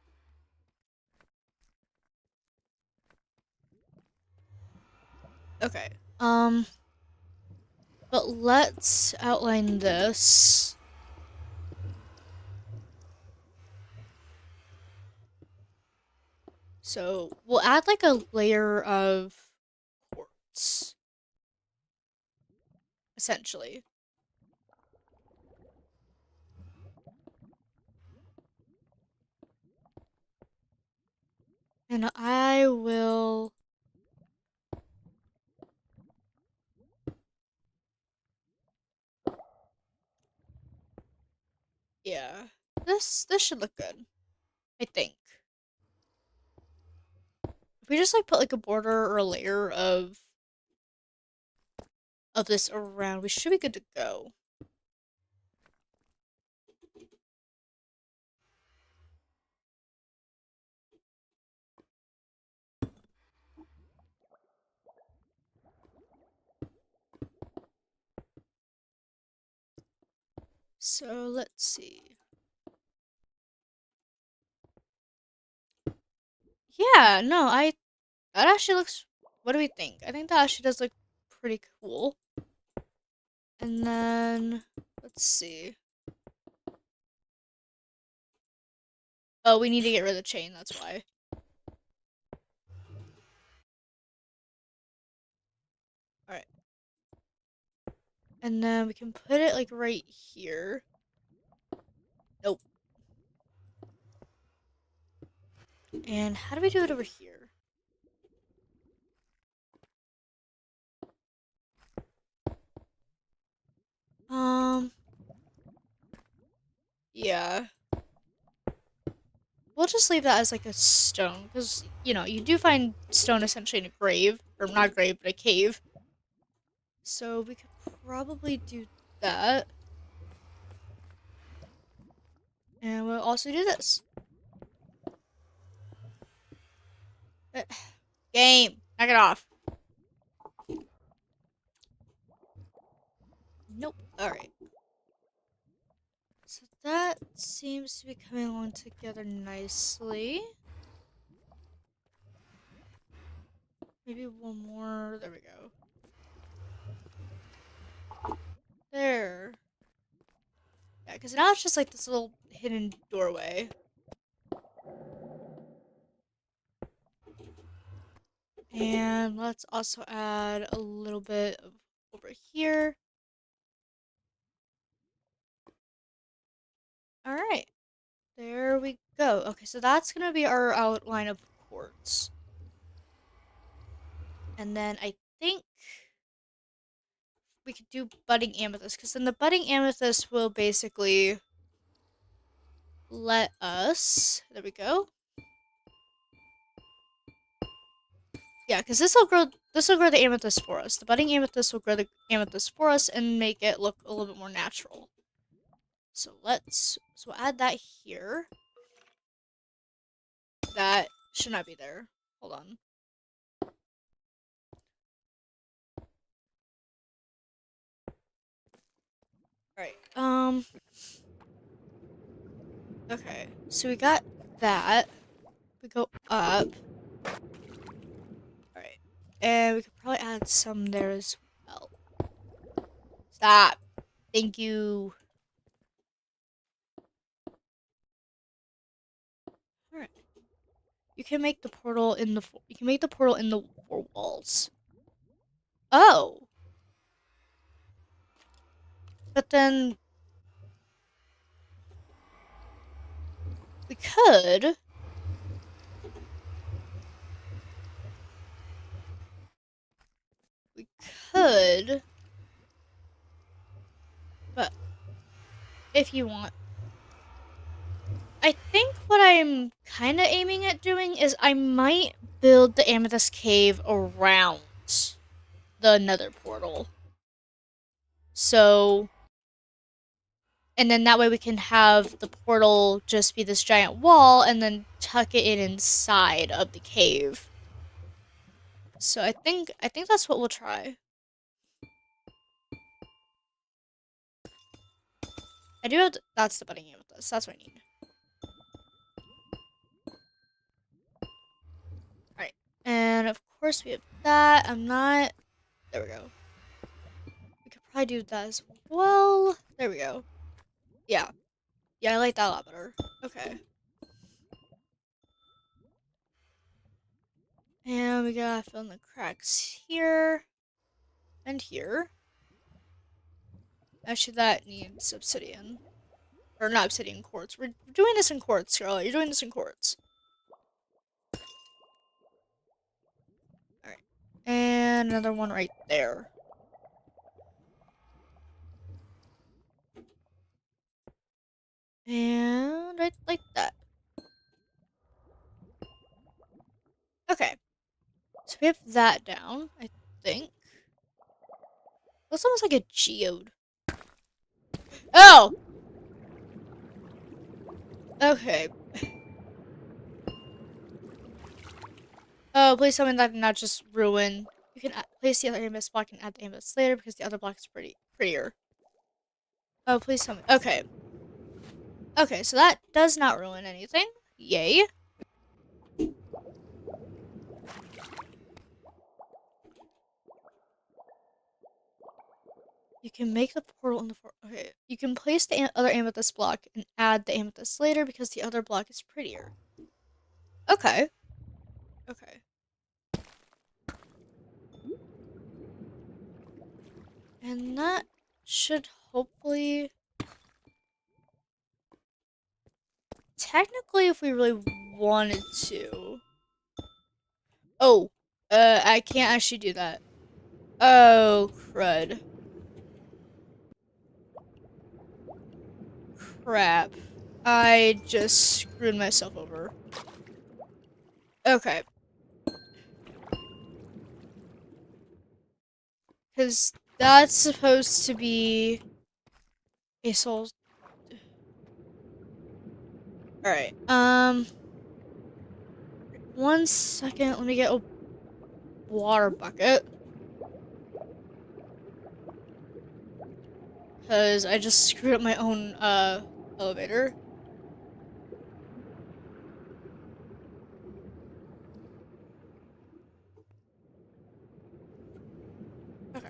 Okay. But let's outline this. So we'll add like a layer of quartz, essentially. And I will. Yeah. This should look good. I think. If we just like put like a border or a layer of this around, we should be good to go. So let's see. Yeah, no, that actually looks. What do we think? I think that actually does look pretty cool. And then let's see. Oh, we need to get rid of the chain. That's why. All right. And then we can put it like right here. Nope. And how do we do it over here? Um. Yeah. We'll just leave that as like a stone because you do find stone essentially in a grave or not a grave but a cave. So we could probably do that. And we'll also do this. Game. Knock it off. Nope. Alright. So that seems to be coming along together nicely. Maybe one more. There we go. There. Yeah, because now it's just like this little hidden doorway. And let's also add a little bit of over here. Alright. There we go. Okay, so that's going to be our outline of quartz. And then I think we could do budding amethyst, because then the budding amethyst will basically let us. There we go. Yeah, because this will grow the amethyst for us. The budding amethyst will grow the amethyst for us and make it look a little bit more natural. So we'll add that here. That should not be there. Hold on. Alright. Okay. So we got that. We go up. Alright. And we could probably add some there as well. Stop. Thank you. Alright. You can make the portal in the four walls. Oh. But then we could we could but if you want, I think what I'm kind of aiming at doing is I might build the amethyst cave around the nether portal. So, and then that way we can have the portal just be this giant wall and then tuck it in inside of the cave. So I think that's what we'll try. I do have that's the budding amethyst. That's what I need. Alright. And of course we have that. There we go. We could probably do that as well. There we go. Yeah. Yeah, I like that a lot better. Okay. And we gotta fill in the cracks here. And here. Actually, that needs obsidian. Or not obsidian, quartz. We're doing this in quartz, Charlotte. You're doing this in quartz. Alright. And another one right there. And I like that. Okay. So we have that down, I think. Looks almost like a geode. Oh! Okay. Oh, please tell me that did not just ruin. You can place the other amethyst block and add the amethyst later because the other block is prettier. Oh, please tell me. Okay. Okay, so that does not ruin anything. Yay. You can make the portal in the okay. You can place the other amethyst block and add the amethyst later because the other block is prettier. Okay. Okay. And that should hopefully... Technically, if we really wanted to... Oh. I can't actually do that. Oh, crud. Crap. I just screwed myself over. Okay. Because that's supposed to be a soul. Alright. 1 second. Let me get a water bucket. Because I just screwed up my own, elevator. Okay.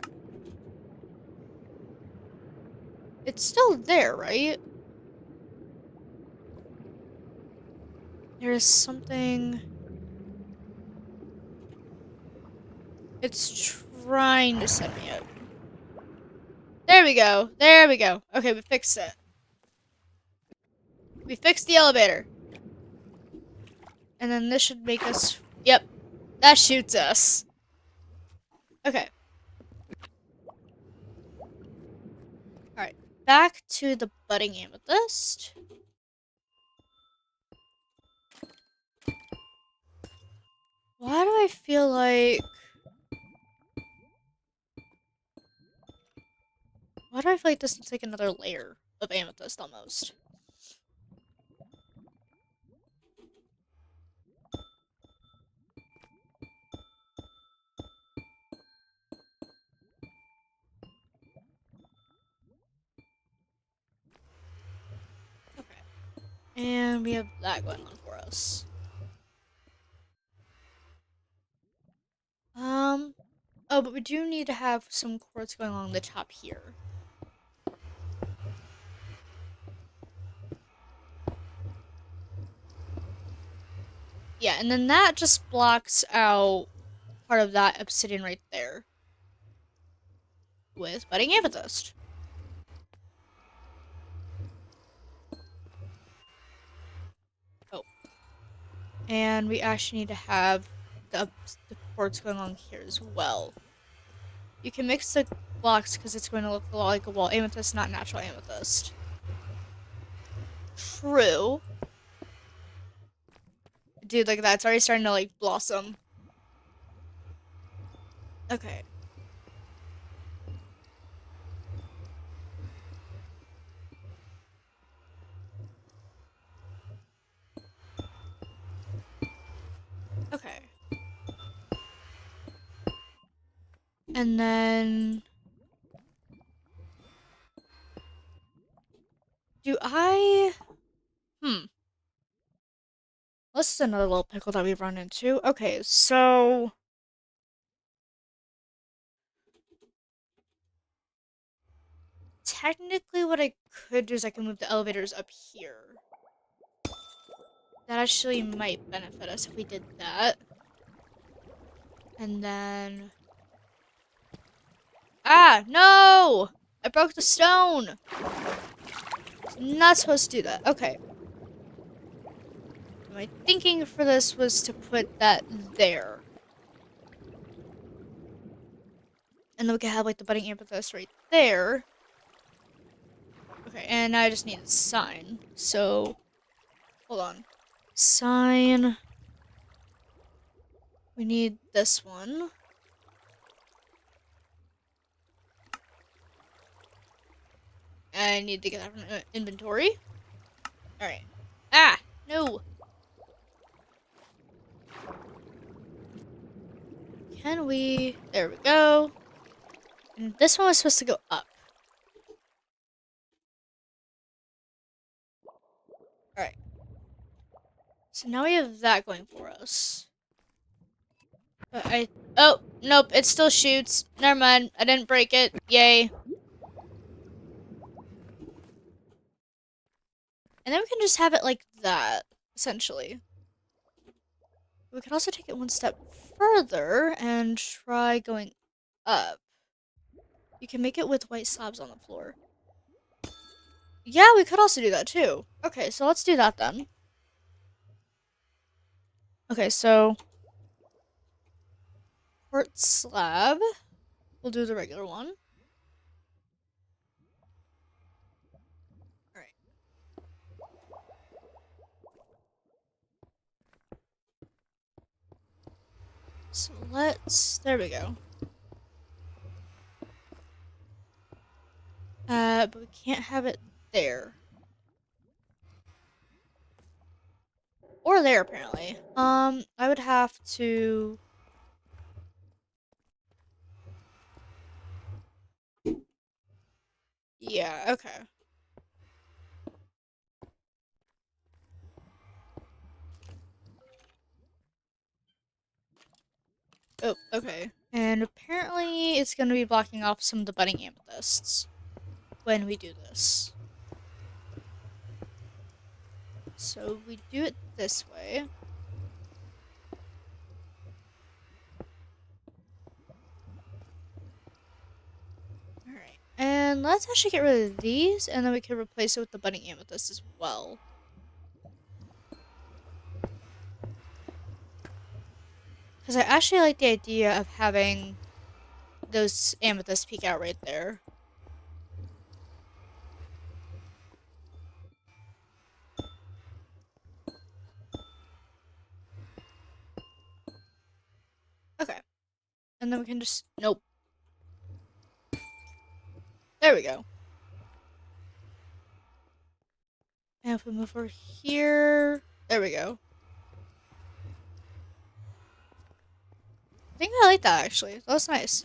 It's still there, right? There's something... It's trying to send me up. There we go. There we go. Okay, we fixed it. We fixed the elevator. And then this should make us... Yep. That shoots us. Okay. Alright. Back to the budding amethyst. Why do I feel like... Why do I feel like this needs like another layer of amethyst almost? Okay. And we have that going on for us. Oh, but we do need to have some quartz going along the top here. Yeah, and then that just blocks out part of that obsidian right there with budding amethyst. Oh. And we actually need to have the quartz going along here as well. You can mix the blocks because it's going to look a lot like a wall amethyst, not natural amethyst. True. Dude, like that's already starting to like blossom. Okay. Okay. And then do I this is another little pickle that we've run into. Okay, so technically what I could do is I can move the elevators up here. That actually might benefit us if we did that. And then... Ah, no! I broke the stone! Not supposed to do that. Okay. My thinking for this was to put that there. And then we could have like the budding amethyst right there. Okay, and I just need a sign. So, hold on. Sign. We need this one. I need to get that from inventory. Alright. Ah! No! Can we... There we go. And this one was supposed to go up. Alright. So now we have that going for us. But oh, nope, it still shoots. Never mind. I didn't break it. Yay. And then we can just have it like that, essentially. We could also take it one step further and try going up. You can make it with white slabs on the floor. Yeah, we could also do that too. Okay, so let's do that then. Okay, so quartz slab. We'll do the regular one. Alright. So let's... There we go. But we can't have it there. Or there, apparently. I would have to... Yeah, okay. Oh, okay. And apparently it's going to be blocking off some of the budding amethysts when we do this. So we do it this way. Alright. And let's actually get rid of these, and then we can replace it with the budding amethyst as well. Because I actually like the idea of having those amethysts peek out right there. And then we can just... Nope. There we go. And if we move over here... There we go. I think I like that, actually. That was nice.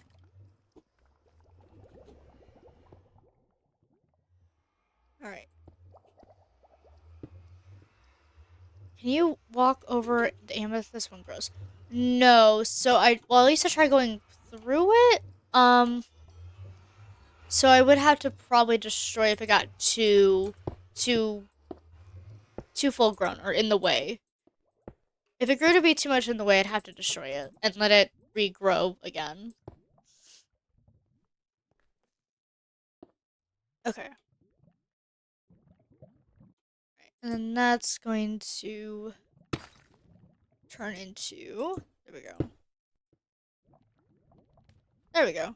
Alright. Can you walk over the amethyst? This one grows. No, so well, at least I tried going through it. So I would have to probably destroy if it got too full grown or in the way. If it grew to be too much in the way, I'd have to destroy it and let it regrow again. Okay. And then that's going to turn into... There we go. There we go.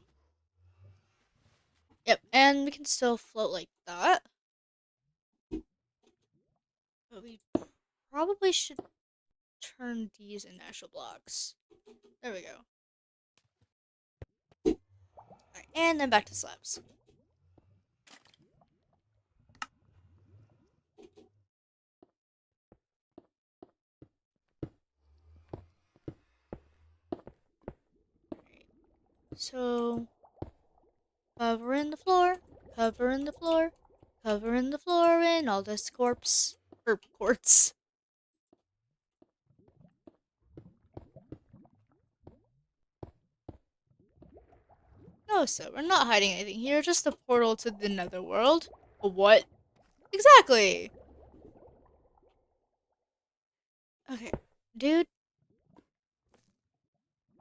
Yep, and we can still float like that. But we probably should turn these into actual blocks. There we go. Alright, and then back to slabs. Alright. So, covering the floor, covering the floor, covering the floor in all this corpse. Or quartz. No, so we're not hiding anything here, just a portal to the netherworld. What? Exactly! Okay, dude.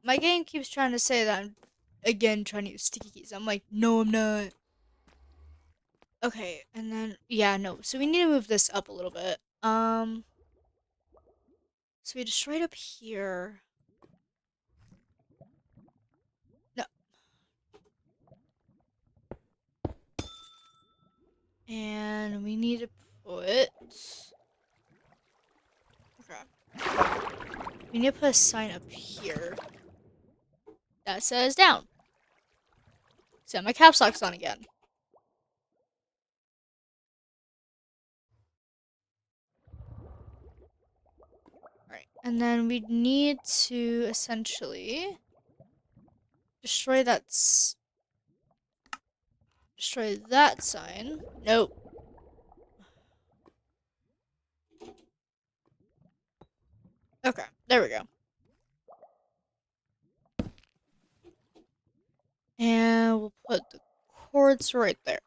My game keeps trying to say that I'm, again, trying to use sticky keys. I'm like, no, I'm not. Okay, and then, yeah, no. So we need to move this up a little bit. So we just right up here. No. And we need to put... Okay. We need to put a sign up here that says down. Set my caps locks on again. Alright, and then we need to essentially destroy that sign. Nope. Okay, there we go. And we'll put the cords right there.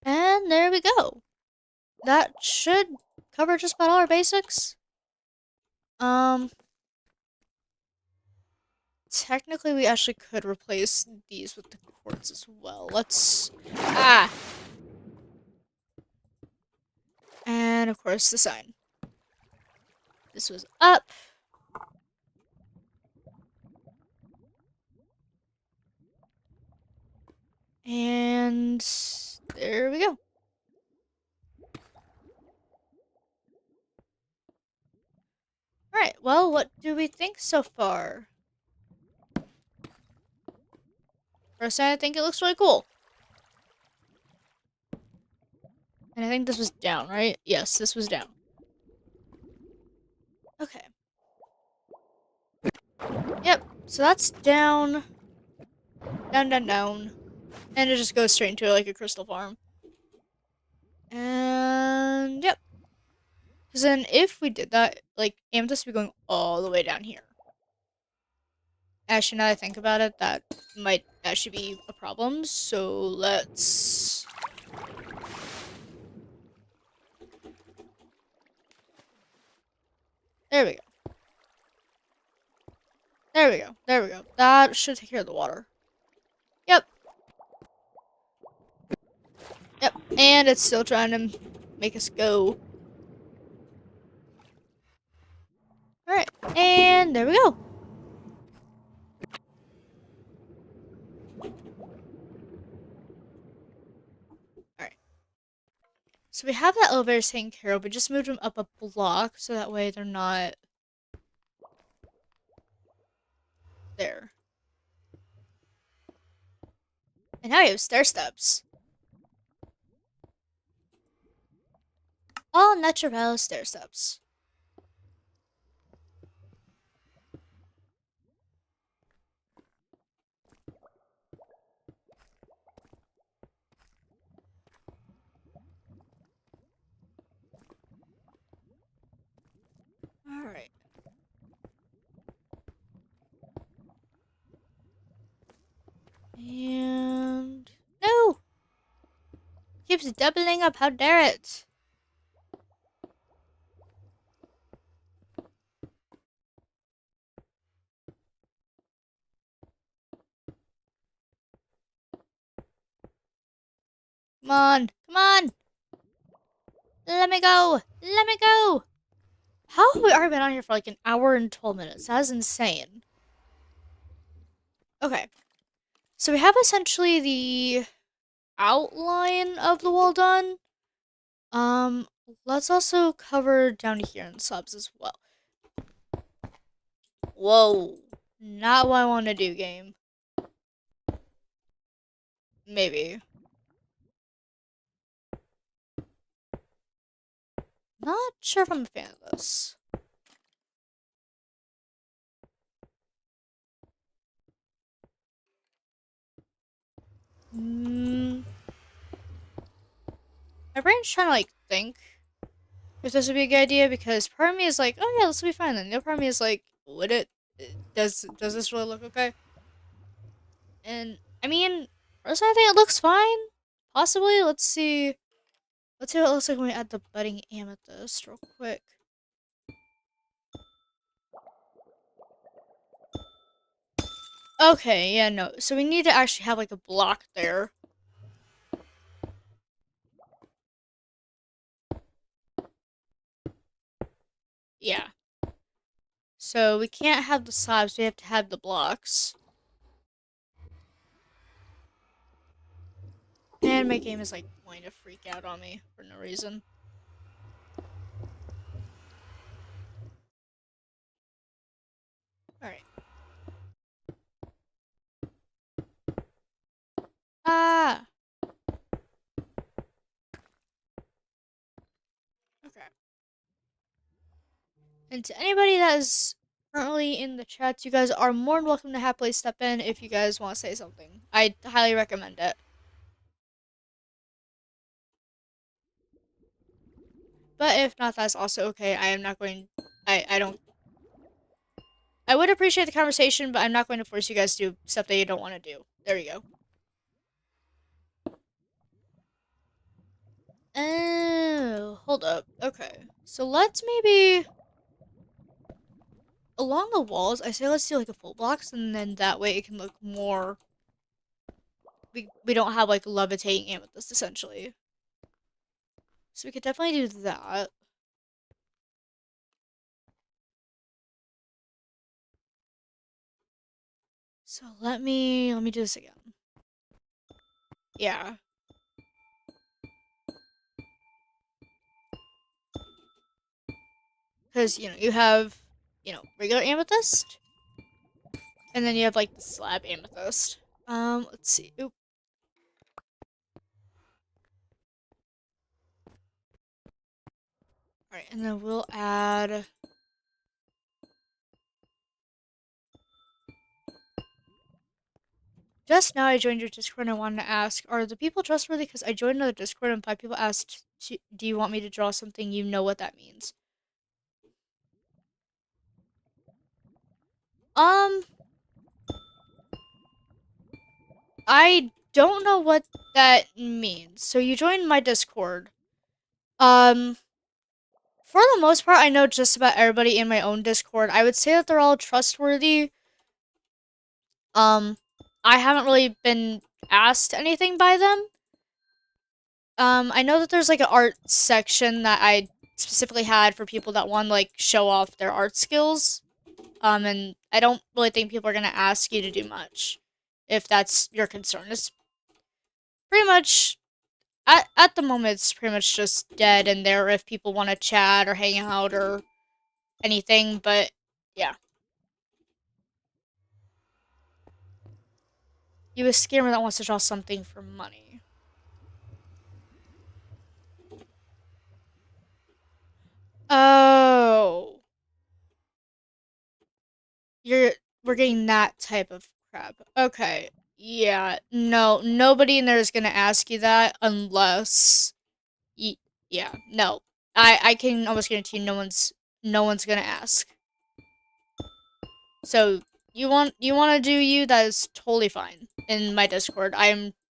And there we go. That should cover just about all our basics. Technically we actually could replace these with the cords as well. Let's... Ah! And of course the sign. This was up. And there we go. Alright, well, what do we think so far? Personally, I think it looks really cool. And I think this was down, right? Yes, this was down. Okay. Yep, so that's down. Down, down, down. And it just goes straight into like a crystal farm. And yep. Because then if we did that, like, amethyst would be going all the way down here. Actually, now that I think about it, that might actually be a problem. So let's... There we go. There we go. There we go. That should take care of the water. Yep. Yep. And it's still trying to make us go. Alright. And there we go. Alright. So we have that elevator taken care of. We just moved them up a block so that way they're not... There. And now you have stair steps. All natural stair steps. Alright. And... No! Keeps doubling up, how dare it? Come on! Come on! Let me go! Let me go! How have we already been on here for like an hour and 12 minutes? That is insane. Okay. So we have essentially the outline of the wall done. Let's also cover down here in subs as well. Whoa. Not what I want to do, game. Maybe. Not sure if I'm a fan of this. My brain's trying to like think if this would be a good idea because part of me is like, oh yeah, this will be fine. Then the other part of me is like, would it? Does this really look okay? And I mean, personally, I think it looks fine. Possibly. Let's see. Let's see what it looks like when we add the budding amethyst real quick. Okay, yeah, no. So we need to actually have like a block there. Yeah. So we can't have the slabs, we have to have the blocks. And my game is like going to freak out on me for no reason. Alright. Ah! Okay. And to anybody that is currently in the chat, you guys are more than welcome to happily step in if you guys want to say something. I highly recommend it. But if not, that's also okay. I am not going... I don't... I would appreciate the conversation, but I'm not going to force you guys to do stuff that you don't want to do. There you go. Oh, hold up. Okay. So let's maybe... Along the walls, I say let's do like a full blocks, and then that way it can look more... We don't have like levitating amethyst, essentially. So we could definitely do that. So let me do this again. Yeah. Because, you have, regular amethyst. And then you have, like, the slab amethyst. Let's see. Oop. Alright, and then we'll add... Just now I joined your Discord and I wanted to ask, are the people trustworthy? Because I joined another Discord and 5 people asked, do you want me to draw something? You know what that means. I don't know what that means. So you joined my Discord. For the most part, I know just about everybody in my own Discord. I would say that they're all trustworthy. I haven't really been asked anything by them. I know that there's like an art section that I specifically had for people that want to like show off their art skills. And I don't really think people are gonna ask you to do much if that's your concern. It's pretty much at the moment it's pretty much just dead in there if people want to chat or hang out or anything, but yeah. You a scammer that wants to draw something for money. Oh. We're getting that type of crap. Okay. Yeah. No, nobody in there is gonna ask you that unless yeah, no. I can almost guarantee no one's gonna ask. So you want to do you, that is totally fine. In my Discord,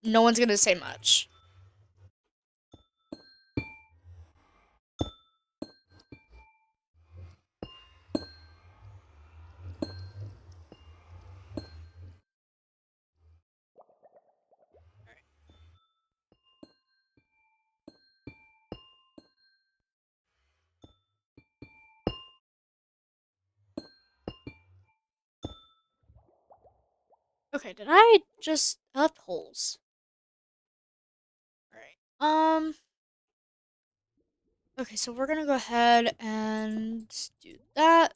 no one's gonna say much. Okay, did I just left holes? Alright. Okay, so we're gonna go ahead and do that.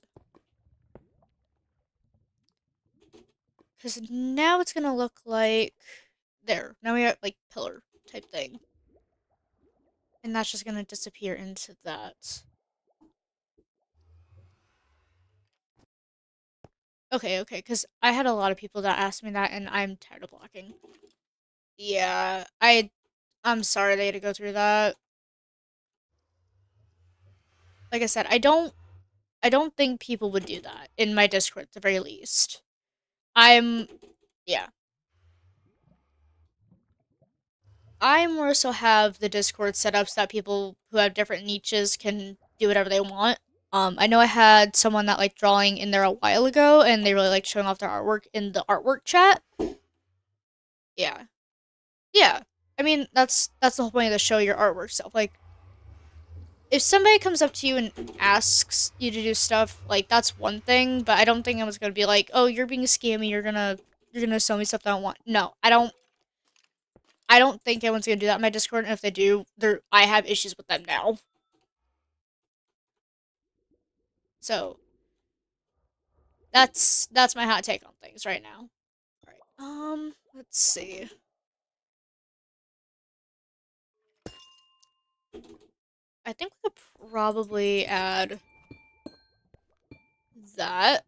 Because now it's gonna look like there. Now we have like pillar type thing. And that's just gonna disappear into that. Okay, because I had a lot of people that asked me that and I'm tired of blocking. Yeah, I'm sorry they had to go through that. Like I said, I don't think people would do that in my Discord at the very least. I'm yeah. I more so have the Discord set up so that people who have different niches can do whatever they want. I know I had someone that liked drawing in there a while ago, and they really liked showing off their artwork in the artwork chat. Yeah, yeah. I mean, that's the whole point of the show, your artwork stuff. Like, if somebody comes up to you and asks you to do stuff, like that's one thing. But I don't think I was gonna be like, oh, you're being scammy. You're gonna sell me stuff that I don't want. No, I don't. I don't think anyone's gonna do that in my Discord, and if they do, I have issues with them now. So that's my hot take on things right now. All right. Let's see. I think we could probably add that.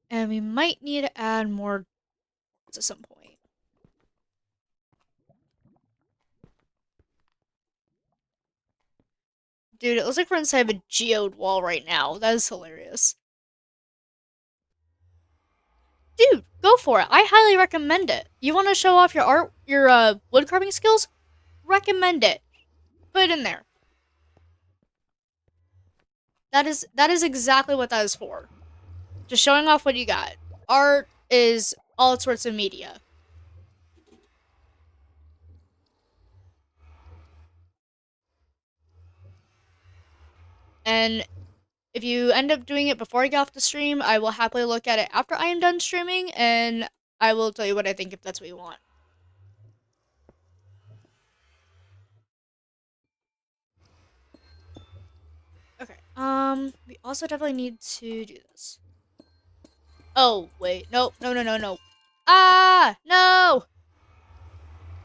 And we might need to add more at some point. Dude, it looks like we're inside of a geode wall right now. That is hilarious. Dude, go for it. I highly recommend it. You want to show off your wood carving skills? Recommend it. Put it in there. That is exactly what that is for. Just showing off what you got. Art is all sorts of media. And if you end up doing it before I get off the stream, I will happily look at it after I am done streaming, and I will tell you what I think if that's what you want. Okay. We also definitely need to do this. Oh, wait. Nope. No, no, no, no. Ah! No!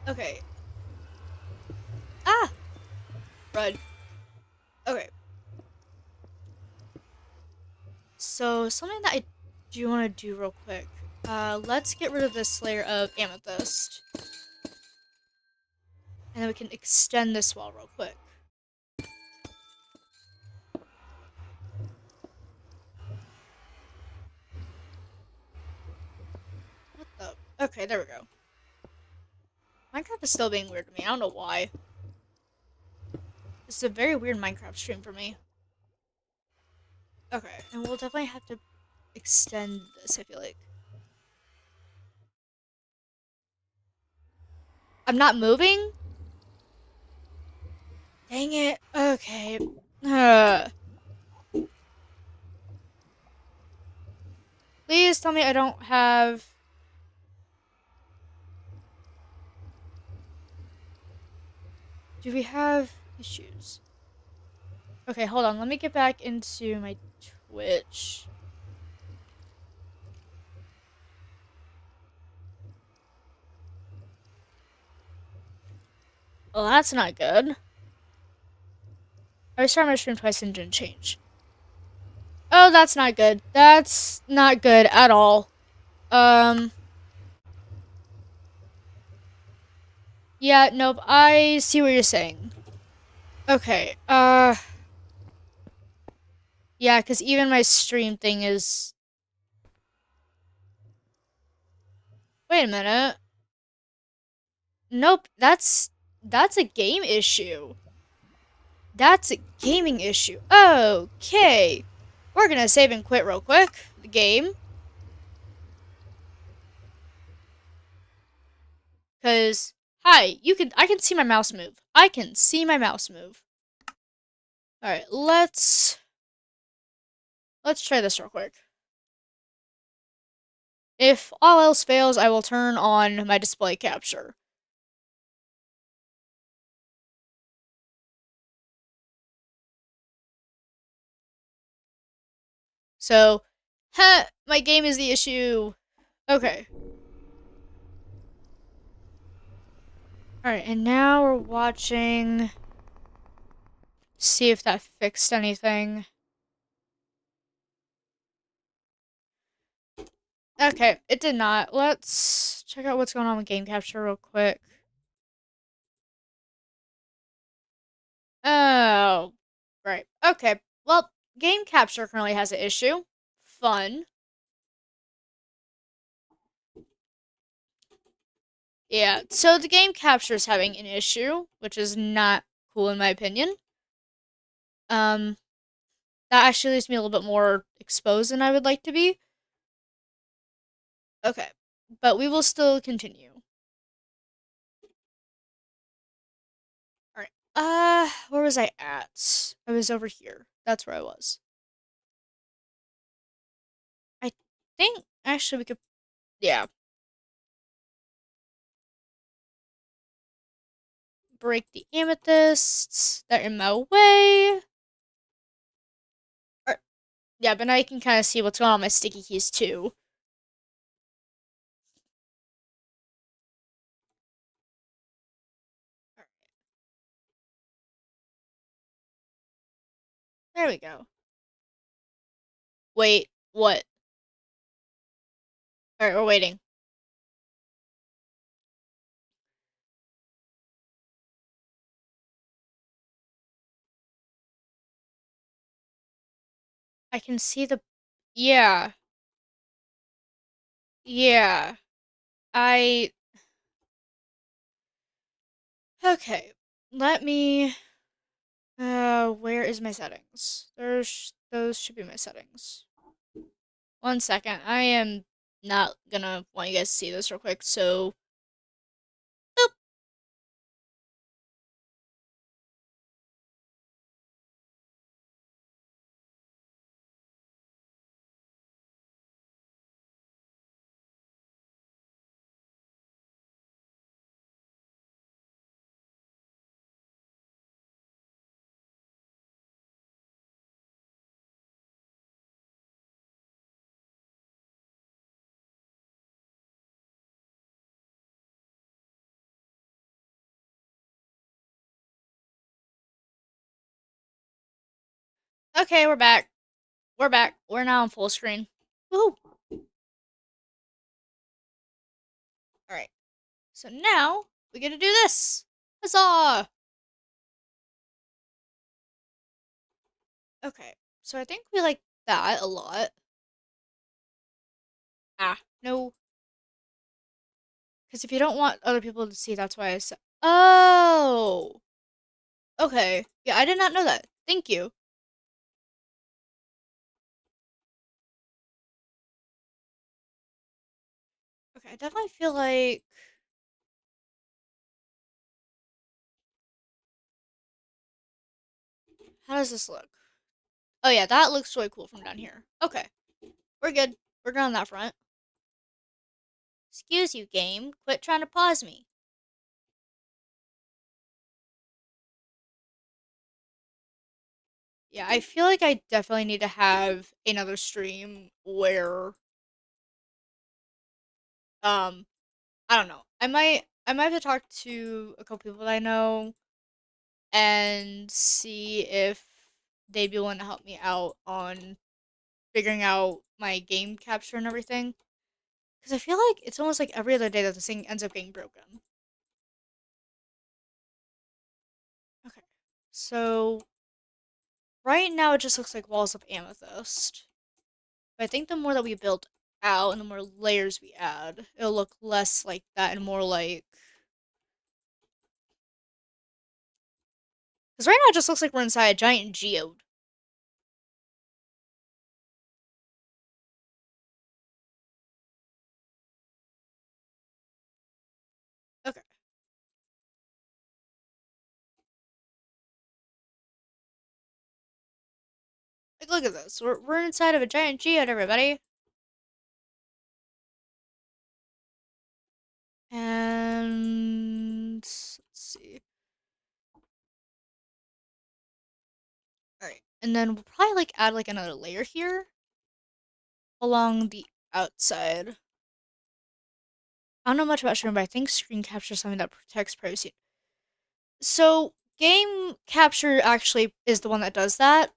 Okay. Ah! Run. Okay. So, something that I do want to do real quick. Let's get rid of this layer of amethyst. And then we can extend this wall real quick. What the? Okay, there we go. Minecraft is still being weird to me. I don't know why. This is a very weird Minecraft stream for me. Okay, and we'll definitely have to extend this, I feel like. I'm not moving? Dang it. Okay. Please tell me I don't have... Do we have issues? Okay, hold on. Let me get back into my which... Well, that's not good. I restarted my stream twice and didn't change. Oh, that's not good. That's not good at all. Yeah, nope, I see what you're saying. Okay, yeah, because even my stream thing is... Wait a minute. Nope, that's a game issue. That's a gaming issue. Okay. We're gonna save and quit real quick. The game. Cause hi, I can see my mouse move. I can see my mouse move. Alright, let's try this real quick. If all else fails, I will turn on my display capture. So, my game is the issue. Okay. Alright, and now we're watching. See if that fixed anything. Okay, it did not. Let's check out what's going on with game capture real quick. Oh, right. Okay. Well, game capture currently has an issue. Fun. Yeah, so the game capture is having an issue, which is not cool in my opinion. Um, that actually leaves me a little bit more exposed than I would like to be. Okay, but we will still continue. All right. Where was I at? I was over here. That's where I was. I think actually we could. Yeah. Break the amethysts that are in my way. Yeah, but now you can kind of see what's going on with my sticky keys too. There we go. Wait, what? Alright, we're waiting. I can see the... Yeah. Yeah. I... Okay. Let me... where is my settings? Those should be my settings. 1 second. I am not gonna want you guys to see this real quick, so... Boop. Okay, we're back. We're back. We're now on full screen. Woohoo! Alright. So now, we get to do this! Huzzah! Okay, so I think we like that a lot. Ah, no. Because if you don't want other people to see, that's why I said. Oh! Okay. Yeah, I did not know that. Thank you. Okay, I definitely feel like. How does this look? Oh, yeah, that looks really cool from down here. Okay. We're good. We're good on that front. Excuse you, game. Quit trying to pause me. Yeah, I feel like I definitely need to have another stream where um I don't know. I might have to talk to a couple people that I know and see if they'd be willing to help me out on figuring out my game capture and everything. Because I feel like it's almost like every other day that this thing ends up getting broken. Okay. So right now it just looks like walls of amethyst. But I think the more that we build out and the more layers we add, it'll look less like that and more like. Because right now it just looks like we're inside a giant geode. Okay. Like, look at this. We're inside of a giant geode, everybody. And let's see. All right, and then we'll probably like add like another layer here along the outside. I don't know much about screen, but I think screen capture is something that protects privacy. So game capture actually is the one that does that.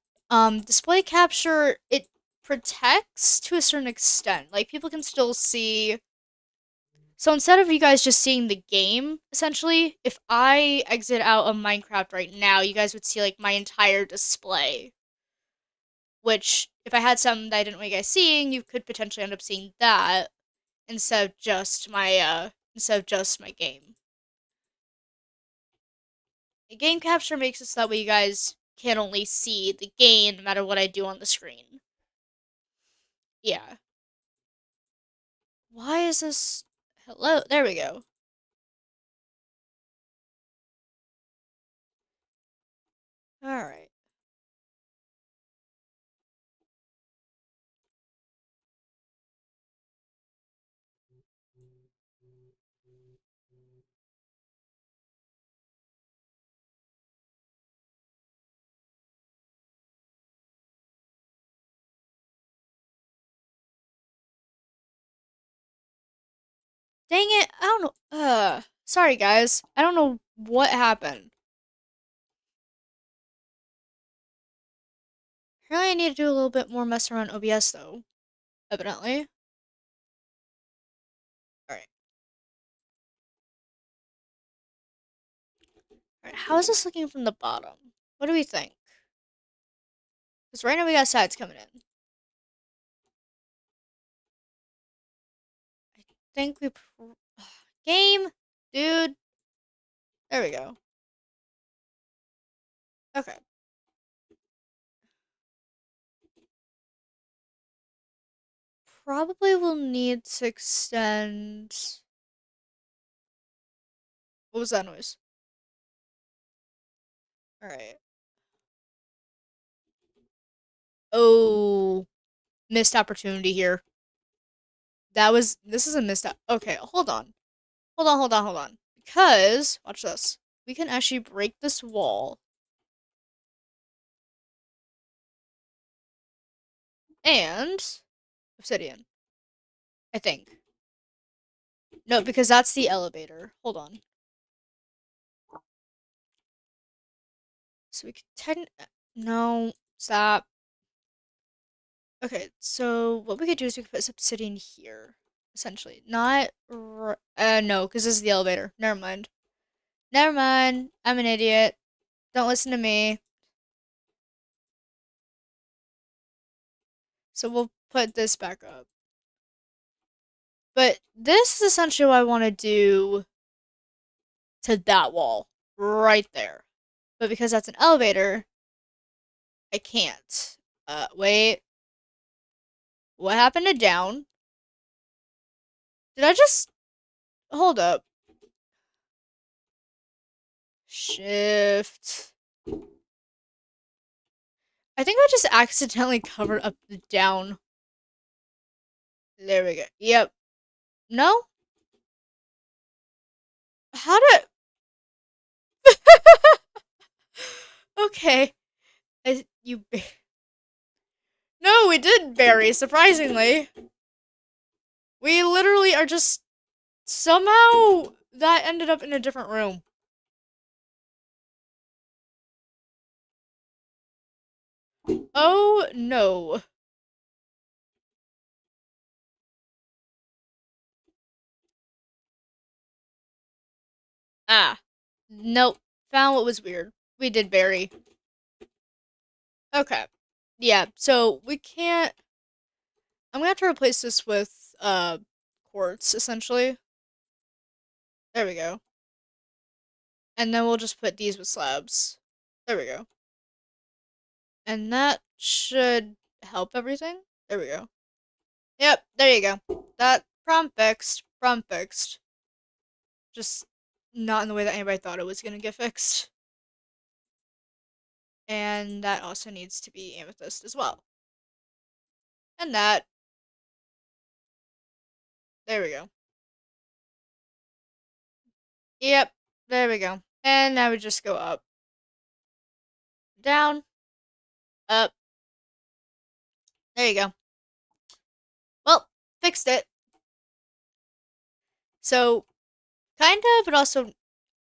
Display capture, it protects to a certain extent. Like people can still see. So instead of you guys just seeing the game, essentially, if I exit out of Minecraft right now, you guys would see like my entire display. Which, if I had something that I didn't want you guys seeing, you could potentially end up seeing that instead of just my game. The game capture makes it so that way you guys can only see the game no matter what I do on the screen. Yeah. Why is this? Hello? There we go. Alright. Dang it. I don't know. Sorry, guys. I don't know what happened. Apparently, I need to do a little bit more mess around OBS, though. Evidently. Alright. Alright, how is this looking from the bottom? What do we think? Because right now we got sides coming in. I think we. Game? Dude. There we go. Okay. Probably will need to extend. What was that noise? Alright. Oh. Missed opportunity here. This is a missed out. Okay, hold on. Hold on. Because, watch this. We can actually break this wall. And obsidian. I think. No, because that's the elevator. Hold on. So we could no, stop. Okay, so what we could do is we could put obsidian here, essentially. Not, no, because this is the elevator. Never mind. Never mind. I'm an idiot. Don't listen to me. So we'll put this back up. But this is essentially what I want to do to that wall. Right there. But because that's an elevator, I can't. Wait. What happened to down? Did I just... Hold up. Shift. I think I just accidentally covered up the down. There we go. Yep. No? How did... Okay. You You. No, we did bury, surprisingly. We literally are just. Somehow that ended up in a different room. Oh no. Ah. Nope. Found what was weird. We did bury. Okay. Yeah, so we can't. I'm gonna have to replace this with quartz, essentially. There we go. And then we'll just put these with slabs. There we go. And that should help everything. There we go. Yep, there you go. That problem fixed. Problem fixed. Just not in the way that anybody thought it was gonna get fixed. And that also needs to be amethyst as well. And that. There we go. Yep, there we go. And now we just go up. Down. Up. There you go. Well, fixed it. So, kind of, but also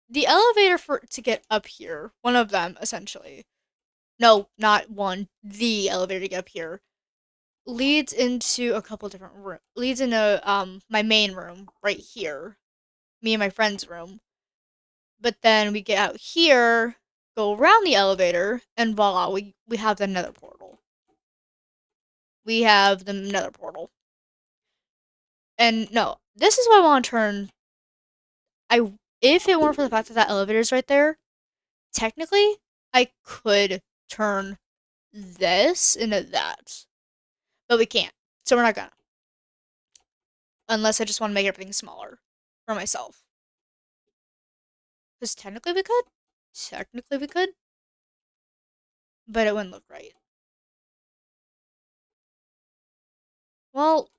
the elevator for to get up here, one of them essentially. No, not one. The elevator to get up here leads into a couple different rooms. Leads into my main room right here, me and my friend's room. But then we get out here, go around the elevator, and voila, we have the nether portal. We have the nether portal. And no, this is what I want to turn. If it weren't for the fact that that elevator's right there, technically I could turn this into that. But we can't. So we're not gonna. Unless I just want to make everything smaller for myself. Because technically we could. Technically we could. But it wouldn't look right. Well,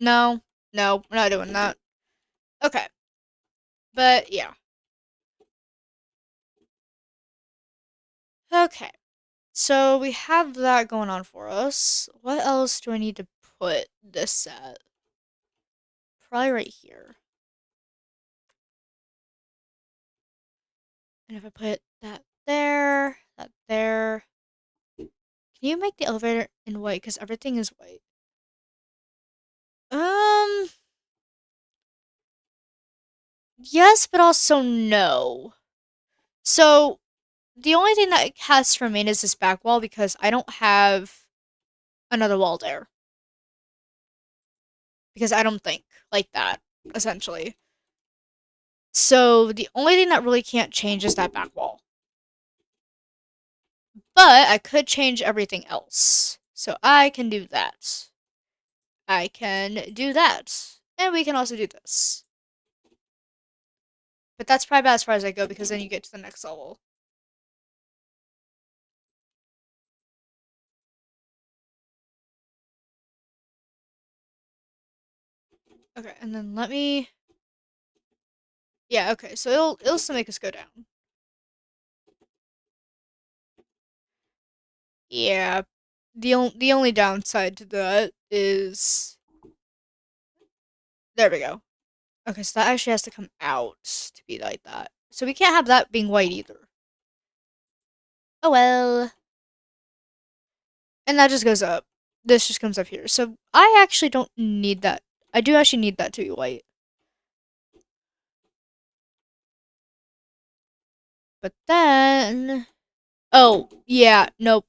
no. No, we're not doing that. Okay. But yeah. Okay. So we have that going on for us. What else do I need to put this at? Probably right here. And if I put that there, that there. Can you make the elevator in white? Because everything is white. Yes, but also no. So the only thing that has to remain is this back wall because I don't have another wall there. Because I don't think like that, essentially. So the only thing that really can't change is that back wall. But I could change everything else. So I can do that. I can do that. And we can also do this. But that's probably about as far as I go because then you get to the next level. Okay, and then let me. Yeah, okay, so it'll still make us go down. Yeah, the only downside to that is there we go. Okay, so that actually has to come out to be like that. So we can't have that being white either. Oh well. And that just goes up. This just comes up here. So I actually don't need that. I do actually need that to be white. But then oh, yeah, nope.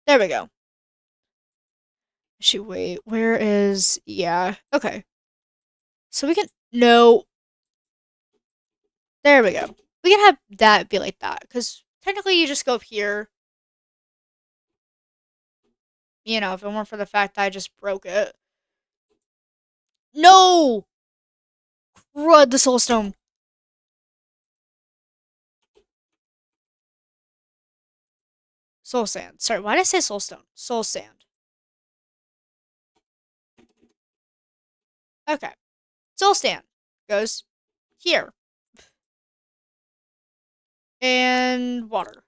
There we go. Shoot, wait, where is yeah. Okay. So we can no. There we go. We can have that be like that. Because technically you just go up here. You know, if it weren't for the fact that I just broke it. No! Crud, the soul stone. Soul sand. Sorry, why did I say soul stone? Soul sand. Okay. Soul sand goes here. And water.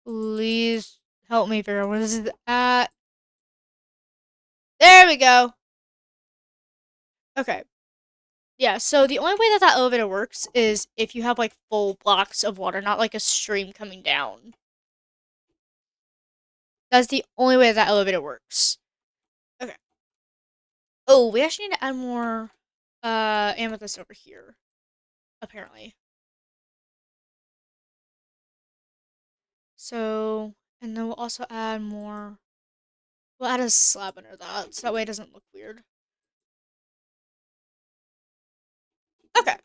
Please help me figure out what this is at. There we go. Okay. Yeah, so the only way that that elevator works is if you have like full blocks of water, not like a stream coming down. That's the only way that elevator works. Okay. Oh, we actually need to add more amethyst over here, apparently. So, and then we'll also add more. We'll add a slab under that, so that way it doesn't look weird. Okay.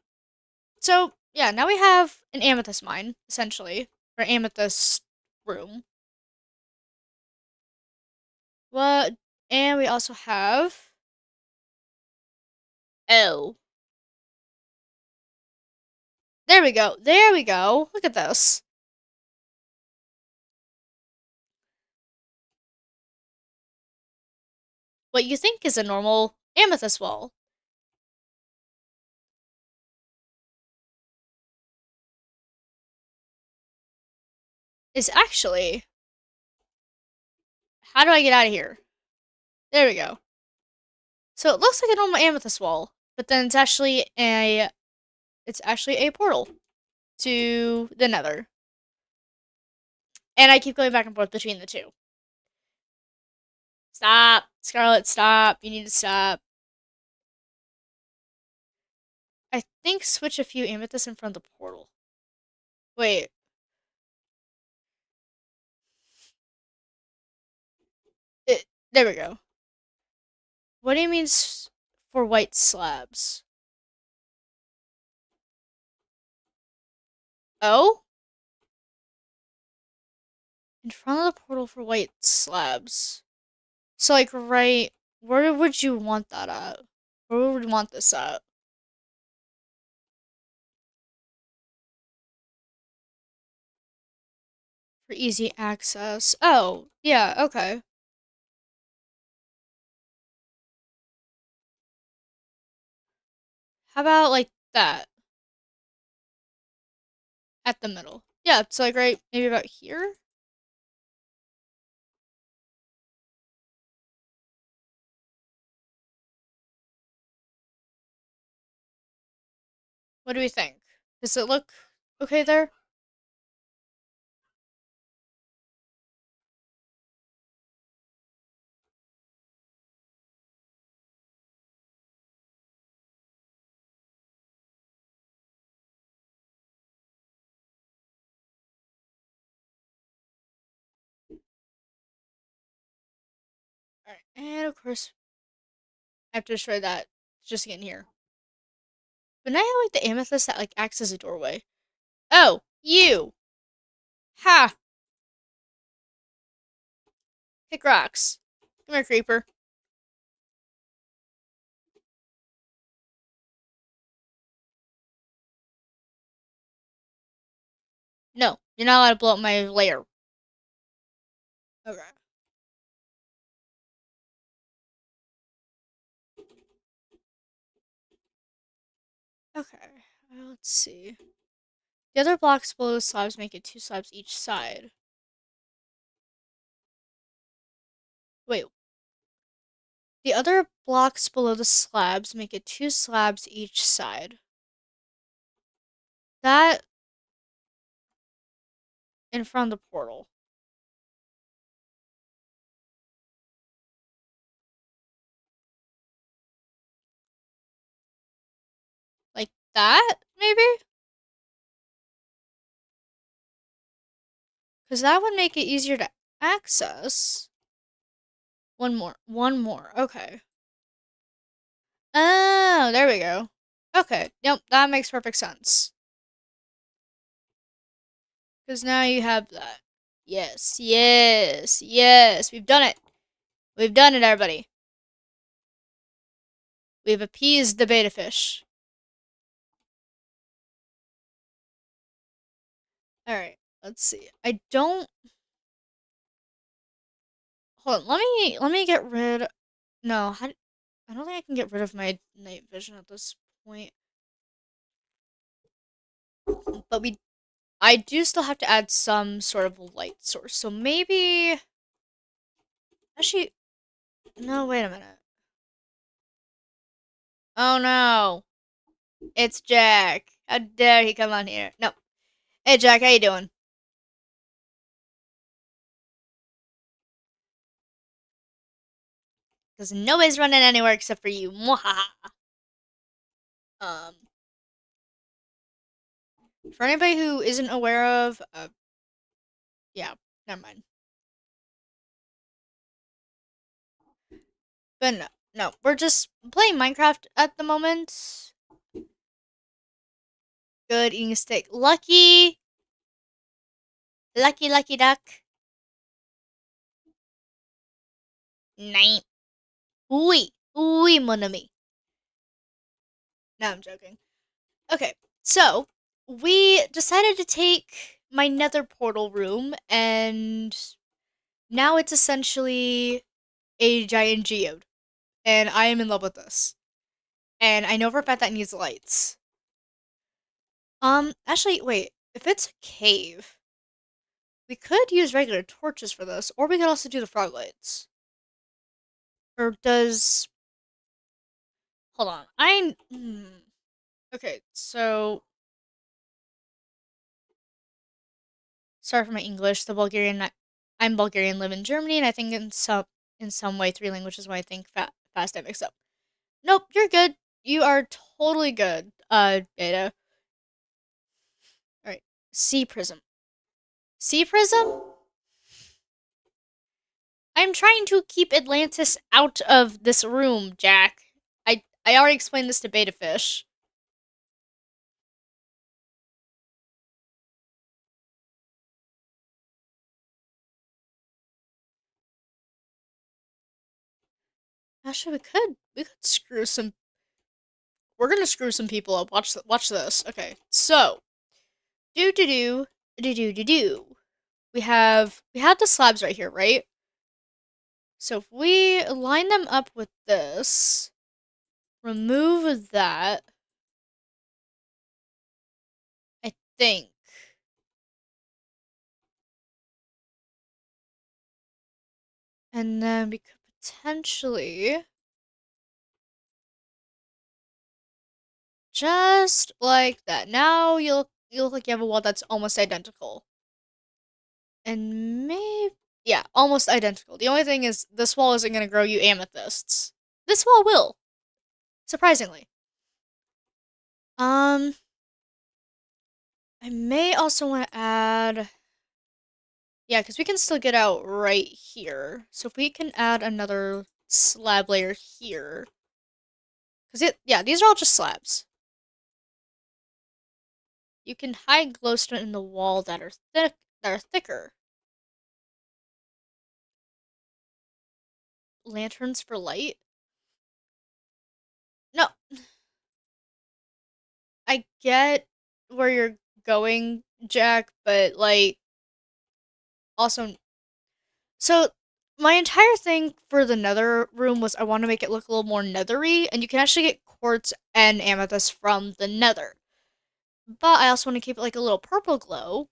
So, yeah, now we have an amethyst mine, essentially. Or amethyst room. What? And we also have. Oh. There we go. There we go. Look at this. What you think is a normal amethyst wall is actually. How do I get out of here? There we go. So it looks like a normal amethyst wall, but then it's actually a portal to the Nether. And I keep going back and forth between the two. Stop, Scarlet, stop. You need to stop. I think switch a few amethysts in front of the portal. Wait. There we go. What do you mean for white slabs? Oh? In front of the portal for white slabs. So, like, right. Where would you want that at? Where would you want this at? For easy access. Oh, yeah, okay. How about, like, that? At the middle. Yeah, so, like, right, maybe about here? What do we think? Does it look okay there? Alright, and of course, I have to destroy that just to get in here. But now I have, like, the amethyst that, like, acts as a doorway. Oh, you! Ha! Pick rocks. Come here, creeper. No, you're not allowed to blow up my lair. Okay. Okay, let's see. The other blocks below the slabs make it two slabs each side. Wait. The other blocks below the slabs make it two slabs each side. That in front of the portal. Like that, maybe? Because that would make it easier to access. One more. One more. Okay. Oh, there we go. Okay. Yep, that makes perfect sense. Because now you have that. Yes, yes, yes. We've done it. We've done it, everybody. We've appeased the beta fish. Alright, let's see. I don't Hold on, let me get rid. No, I don't think I can get rid of my night vision at this point. But I do still have to add some sort of light source. So maybe, actually, no. Wait a minute. Oh no, it's Jack. How dare he come on here? No. Hey Jack, how you doing? Because nobody's running anywhere except for you. Mwahaha. Um, for anybody who isn't aware of, yeah, never mind. But no, no, we're just playing Minecraft at the moment. Good eating a steak. Lucky, lucky duck. Nine. Oui, oui, mon ami. No, I'm joking. Okay, so we decided to take my nether portal room, and now it's essentially a giant geode. And I am in love with this. And I know for a fact that needs lights. Actually, wait. If it's a cave, we could use regular torches for this, or we could also do the frog lights. Or does... Hold on. Okay, so... Sorry for my English. I'm Bulgarian, live in Germany, and I think in some way 3 languages when I think fast I mix up. Nope, you're good. You are totally good, Beta. Alright. Sea Prism. Sea Prism? I'm trying to keep Atlantis out of this room, Jack. I already explained this to Beta Fish. Actually, we could screw some. We're gonna screw some people up. Watch this. Okay, so do. We have the slabs right here, right? So if we line them up with this, remove that, I think. And then we could potentially just like that. Now you look like you have a wall that's almost identical. And maybe yeah, almost identical. The only thing is this wall isn't gonna grow you amethysts. This wall will, surprisingly. Um I may also want to add, yeah, because we can still get out right here. So if we can add another slab layer here. Yeah, these are all just slabs. You can hide glowstone in the wall that are thicker. Lanterns for light? No, I get where you're going, Jack, but like also, so my entire thing for the nether room was I want to make it look a little more nethery, and you can actually get quartz and amethyst from the nether. But I also want to keep it like a little purple glow,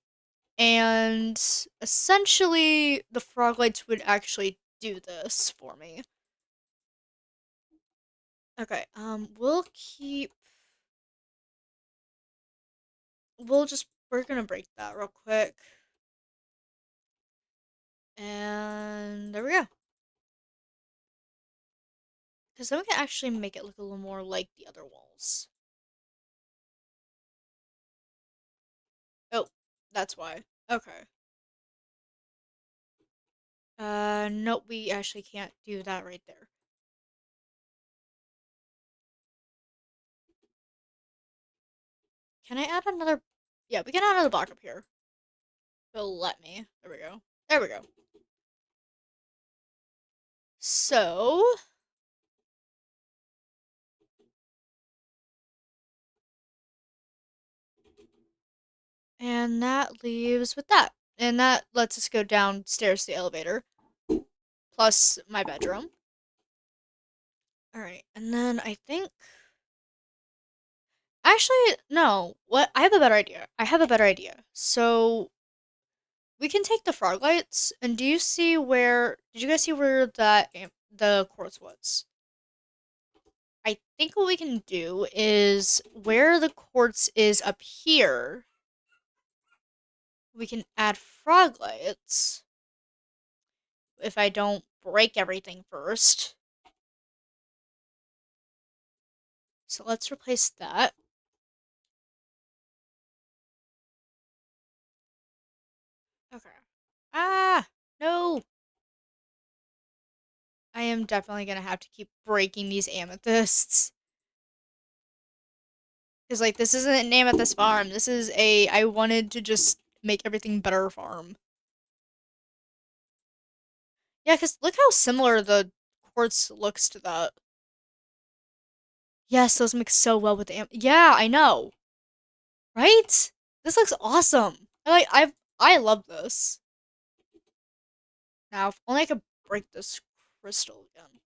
and essentially the frog lights would actually do this for me. Okay, we're gonna break that real quick. And there we go. Because then we can actually make it look a little more like the other walls. Oh, that's why. Okay. Nope, we actually can't do that right there. Can I add another? Yeah, we can add another block up here. It'll let me. There we go. There we go. So, and that leaves with that. And that lets us go downstairs to the elevator. plus my bedroom. All right, and then I think actually no. What I have a better idea. I have a better idea. So we can take the frog lights, and do you see where? Did you guys see where the quartz was? I think what we can do is where the quartz is up here, we can add frog lights if I don't break everything first. So let's replace that. Okay. Ah, no. I am definitely gonna have to keep breaking these amethysts. Because, like, this isn't an amethyst farm. This is I wanted to just make everything better farm. Yeah, because look how similar the quartz looks to that. Yes, those mix so well with the yeah, I know. Right? This looks awesome. I love this. Now, if only I could break this crystal again.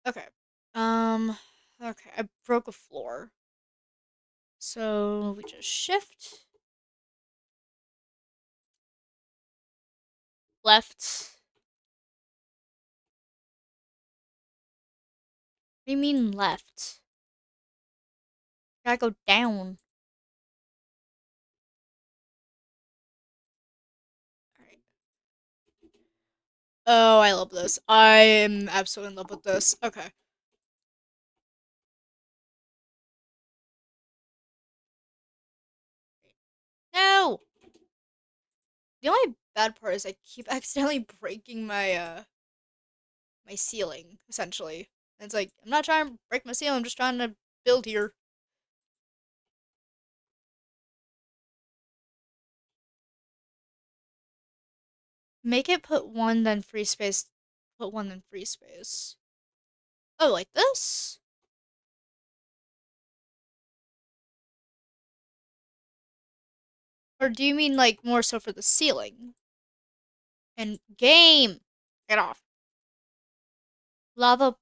Okay. Um, okay, I broke a floor. So we just shift left. What do you mean left? Gotta go down. Alright. Oh, I love this. I am absolutely in love with this. Okay. No! The only bad part is I keep accidentally breaking my ceiling, essentially. And it's like, I'm not trying to break my ceiling, I'm just trying to build here. Make it put one, then free space. Put one, then free space. Oh, like this? Or do you mean like more so for the ceiling? And game! Get off. Lava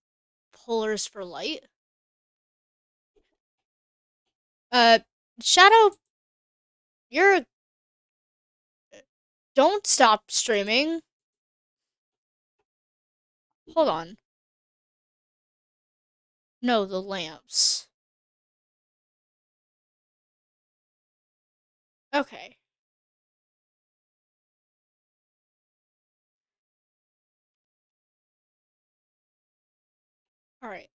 pullers for light? Uh, Shadow, you're. Don't stop streaming. Hold on. No, the lamps. Okay. Alright.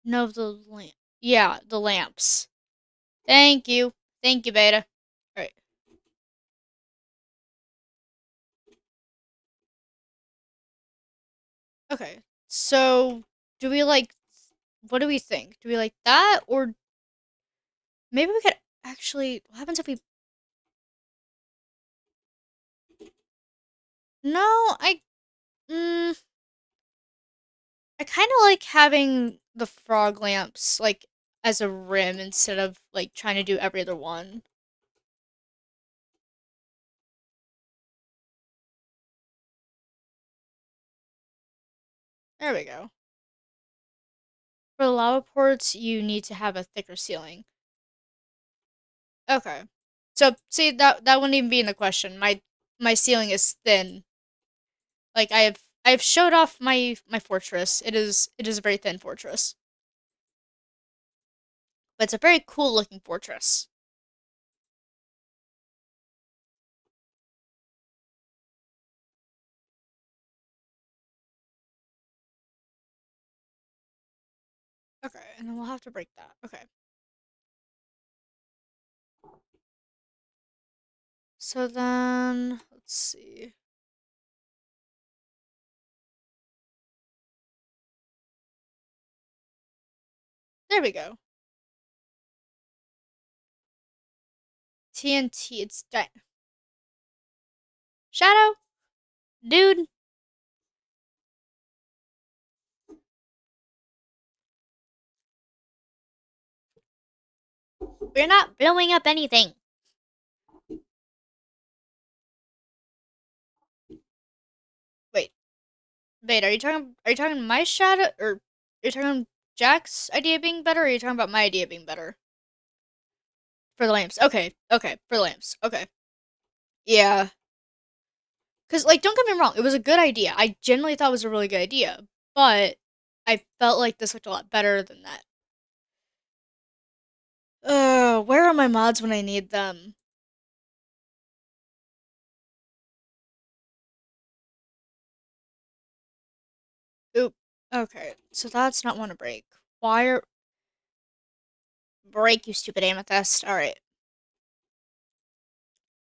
No, the lamp. Yeah, the lamps. Thank you. Thank you, Beta. Alright. Okay. So, do we like. What do we think? Do we like that? Or maybe we could actually. What happens if we. No, Mm, I kind of like having the frog lamps, like, as a rim instead of, like, trying to do every other one. There we go. For the lava ports, you need to have a thicker ceiling. Okay. So see that wouldn't even be in the question. My ceiling is thin. Like I've showed off my fortress. It is a very thin fortress. But it's a very cool looking fortress. Okay, and then we'll have to break that. Okay. So then let's see. There we go. TNT, it's Shadow, dude. We're not blowing up anything. Wait, are you talking my shadow, or are you talking Jack's idea being better, or are you talking about my idea being better? For the lamps. Okay, okay, for the lamps. Okay. Yeah. Cause like don't get me wrong, it was a good idea. I genuinely thought it was a really good idea. But I felt like this looked a lot better than that. Where are my mods when I need them? Oop. Okay, so that's not want to break. Wire break, you stupid amethyst. Alright.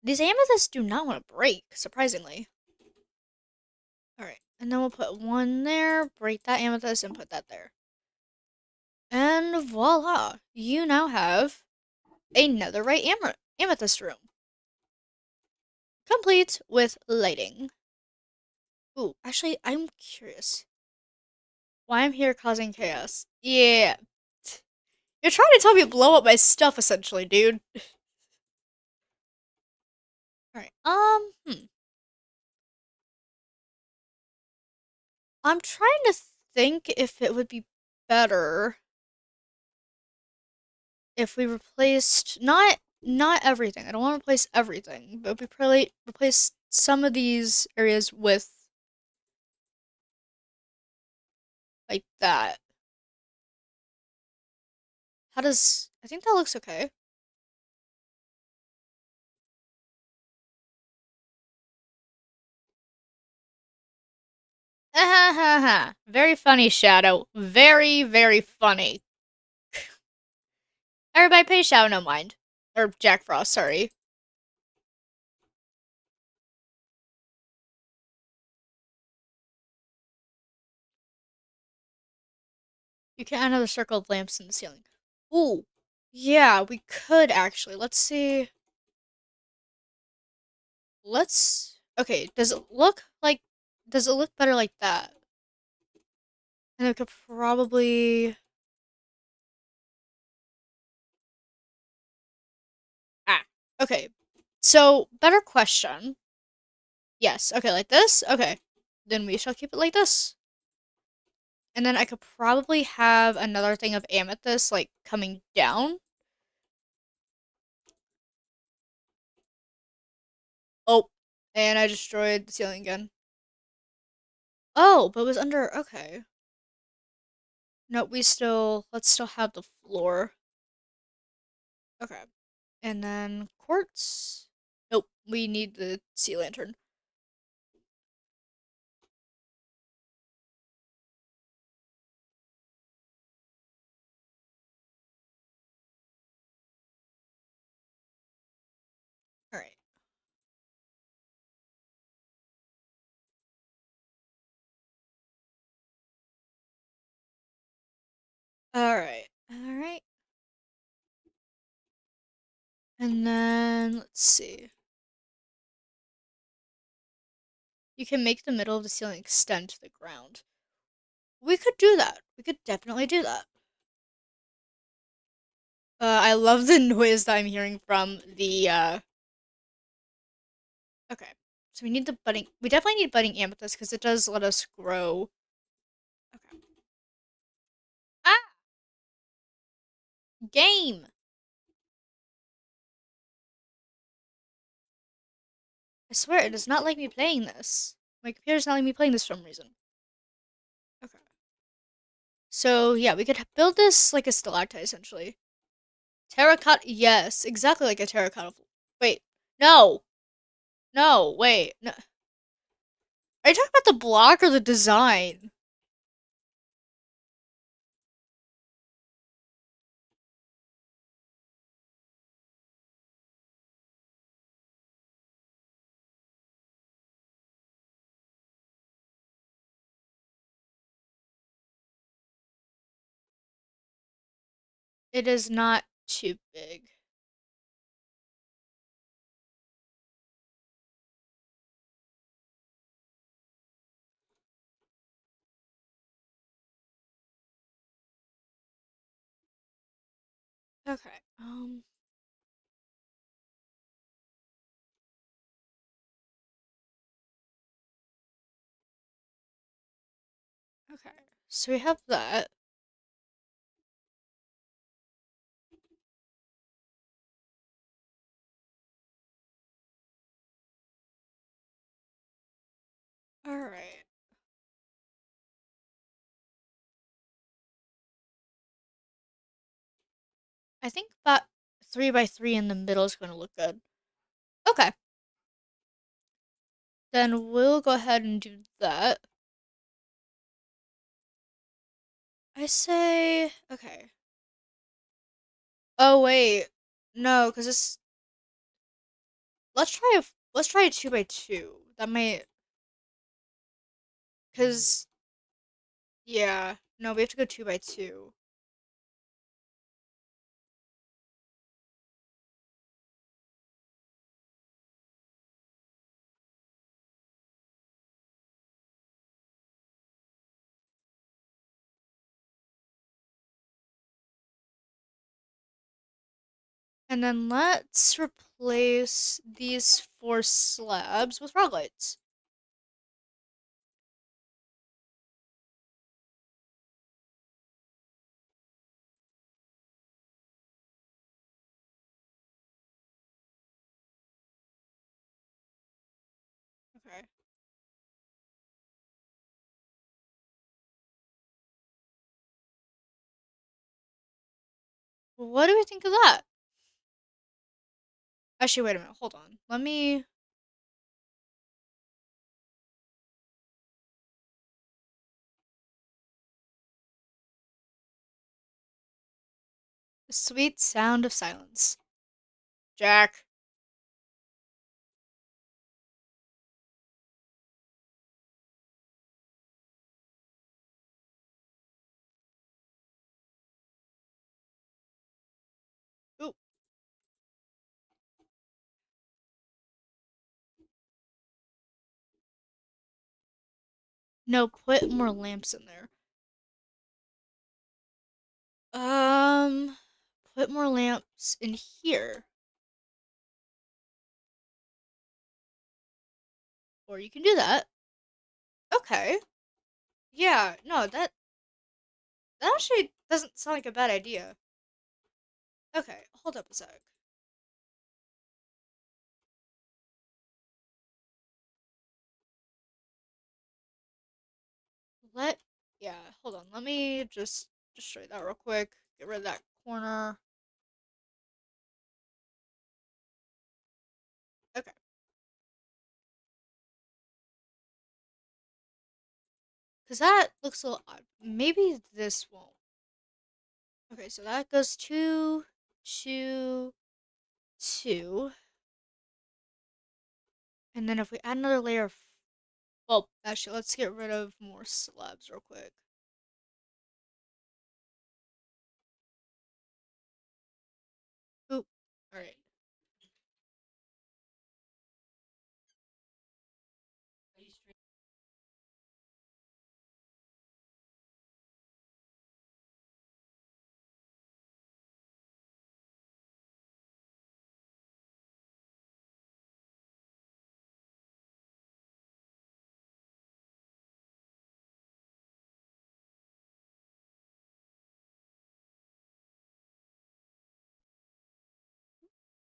These amethysts do not want to break, surprisingly. Alright, and then we'll put one there, break that amethyst, and put that there. And voila! You now have another right amethyst room. Complete with lighting. Ooh, actually, I'm curious. Why I'm here causing chaos. Yeah. You're trying to tell me to blow up my stuff, essentially, dude. Alright, I'm trying to think if it would be better if we replaced not everything. I don't want to replace everything, but we probably replace some of these areas with like that. How does I think that looks okay. Very funny, Shadow. Very, very funny. Everybody pay Shadow no mind. Or Jack Frost, sorry. You can add another circle of lamps in the ceiling. Ooh. Yeah, we could actually. Let's see. Let's. Okay, does it look better like that? And I could probably. Ah. Okay. So, better question. Yes. Okay, like this? Okay. Then we shall keep it like this. And then I could probably have another thing of amethyst, like, coming down. Oh. And I destroyed the ceiling again. Oh, but it was under. Okay. No, let's still have the floor. Okay. And then quartz. Nope, we need the sea lantern. All right. All right. All right. And then let's see. You can make the middle of the ceiling extend to the ground. We could do that. We could definitely do that. I love the noise that I'm hearing from the Okay. So we need the budding. We definitely need budding amethyst because it does let us grow. Okay. Ah, game. I swear it does not like me playing this. My computer's not letting me playing this for some reason. Okay. So yeah, we could build this like a stalactite essentially. Terracotta. Yes, exactly like a terracotta. Wait, no, no, wait. No. Are you talking about the block or the design? It is not too big. Okay. Okay, so we have that. All right. I think about 3 by 3 in the middle is going to look good. Okay, then we'll go ahead and do that. I say, okay. Oh wait, no, because this. Let's try a 2 by 2. That might, because yeah, no, we have to go 2 by 2. And then let's replace these 4 slabs with frog lights. Okay. What do we think of that? Actually, wait a minute. Hold on. Let me. The sweet sound of silence. Jack. Ooh. No, put more lamps in there. Um, put more lamps in here. Or you can do that. Okay. Yeah, no, that actually doesn't sound like a bad idea. Okay, hold up a sec. Let yeah, hold on. Let me just destroy that real quick. Get rid of that corner. Okay. Cause that looks a little odd. Maybe this won't. Okay, so that goes 2, 2, 2. And then if we add another layer of well, actually let's get rid of more slabs real quick. Oop. Alright.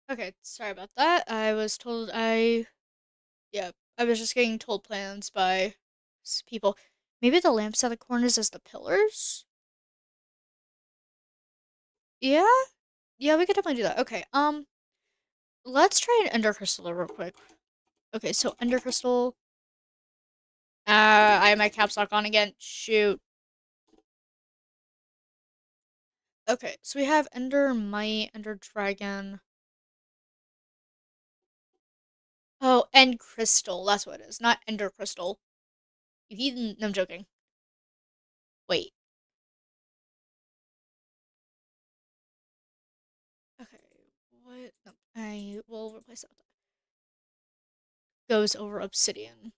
Okay, sorry about that. I was told yeah, I was just getting told plans by people. Maybe the lamps at the corners as the pillars? Yeah? Yeah, we could definitely do that. Okay, let's try an ender crystal real quick. Okay, so ender crystal. I have my caps lock on again. Shoot. Okay, so we have ender mite, ender dragon. Oh, end crystal. That's what it is. Not ender crystal. You heathen. No, I'm joking. Wait. Okay. What? No, I will replace that with that. Goes over obsidian.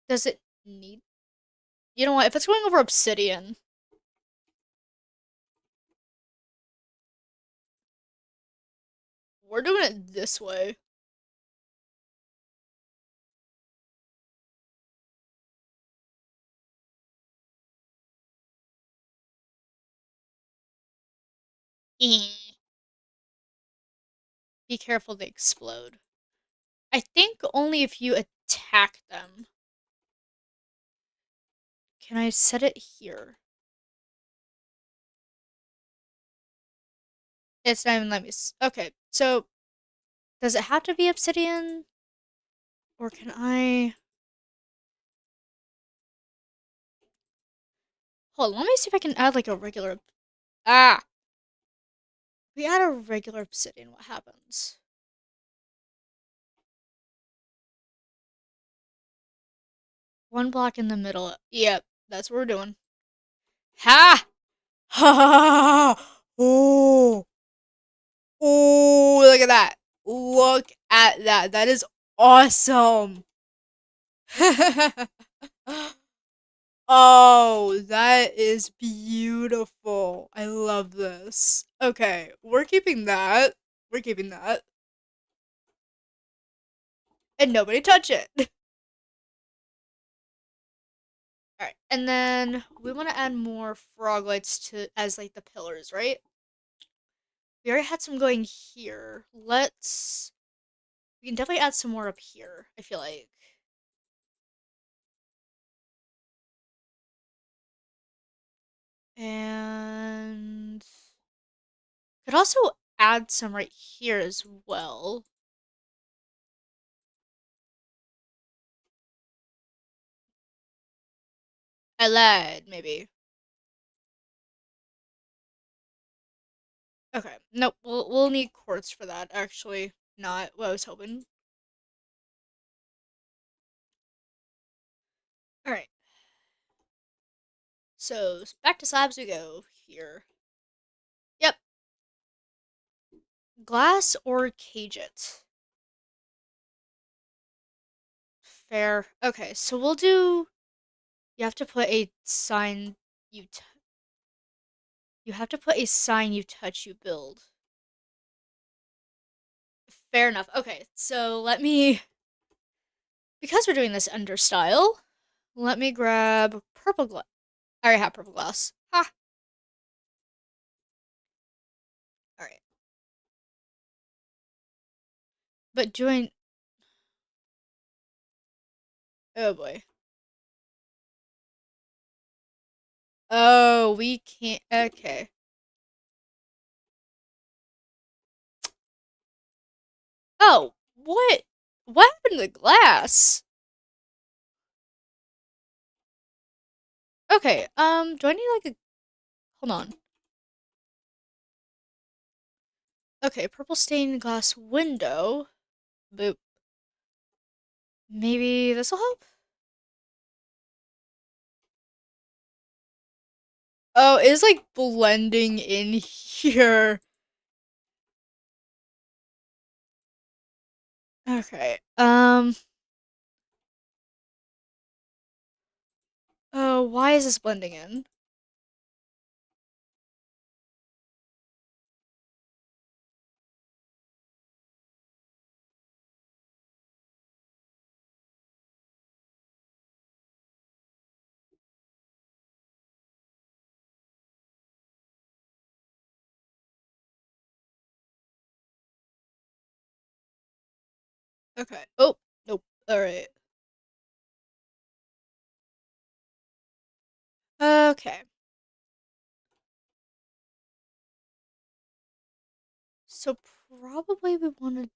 Does it need? You know what? If it's going over obsidian, we're doing it this way. Eh. Be careful they explode. I think only if you attack them. Can I set it here? It's not even let me. Okay, so does it have to be obsidian? Or can I. Hold on, let me see if I can add like a regular. Ah! We add a regular obsidian, what happens? One block in the middle. Yep, that's what we're doing. Ha! Ha ha ha! Oh! Oh, look at that. Look at that. That is awesome. Oh, that is beautiful. I love this. Okay, we're keeping that. We're keeping that. And nobody touch it. Alright, and then we want to add more frog lights to as like the pillars, right? We already had some going here. We can definitely add some more up here, I feel like. And could also add some right here as well. I lied, maybe. Okay, nope. We'll need quartz for that. Actually, not what I was hoping. All right. So back to slabs we go here. Yep. Glass or cage it. Fair. Okay, so we'll do. You have to put a sign. You t- you have to put a sign you touch you build. Fair enough. Okay, so let me. Because we're doing this under style, let me grab purple glass. I already have purple glass. Ha! Alright. But doing. Oh boy. Oh, we can't. Okay. Oh, what? What happened to the glass? Okay, do I need like a. Hold on. Okay, purple stained glass window. Boop. Maybe this'll help? Oh, it's like blending in here. Okay, oh, why is this blending in? Okay. Oh, nope. Alright. Okay. So probably we want to.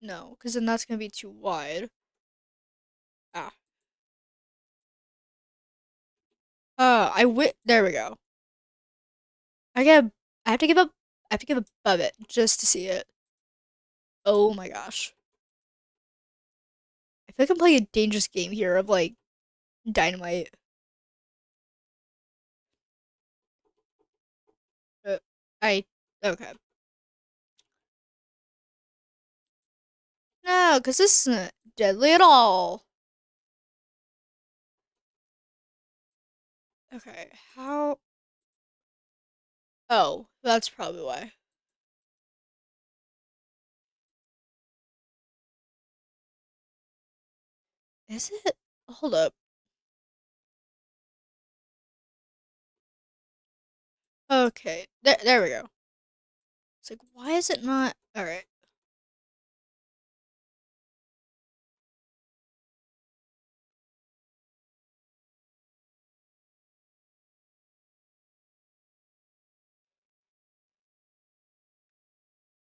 No, because then that's gonna be too wide. Ah. There we go. I get. I have to give up. I have to give above it just to see it. Oh my gosh. I feel like I'm playing a dangerous game here of like dynamite. Uh, I okay. No, because this isn't deadly at all. Okay, how? Oh, that's probably why. Is it? Hold up. Okay, there we go. It's like, why is it not? All right.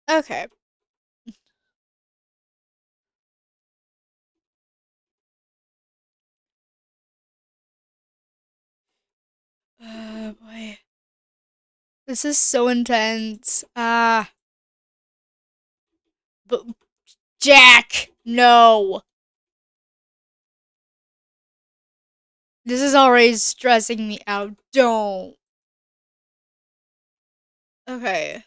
Okay. Boy. This is so intense. But Jack, no. This is already stressing me out. Don't. Okay.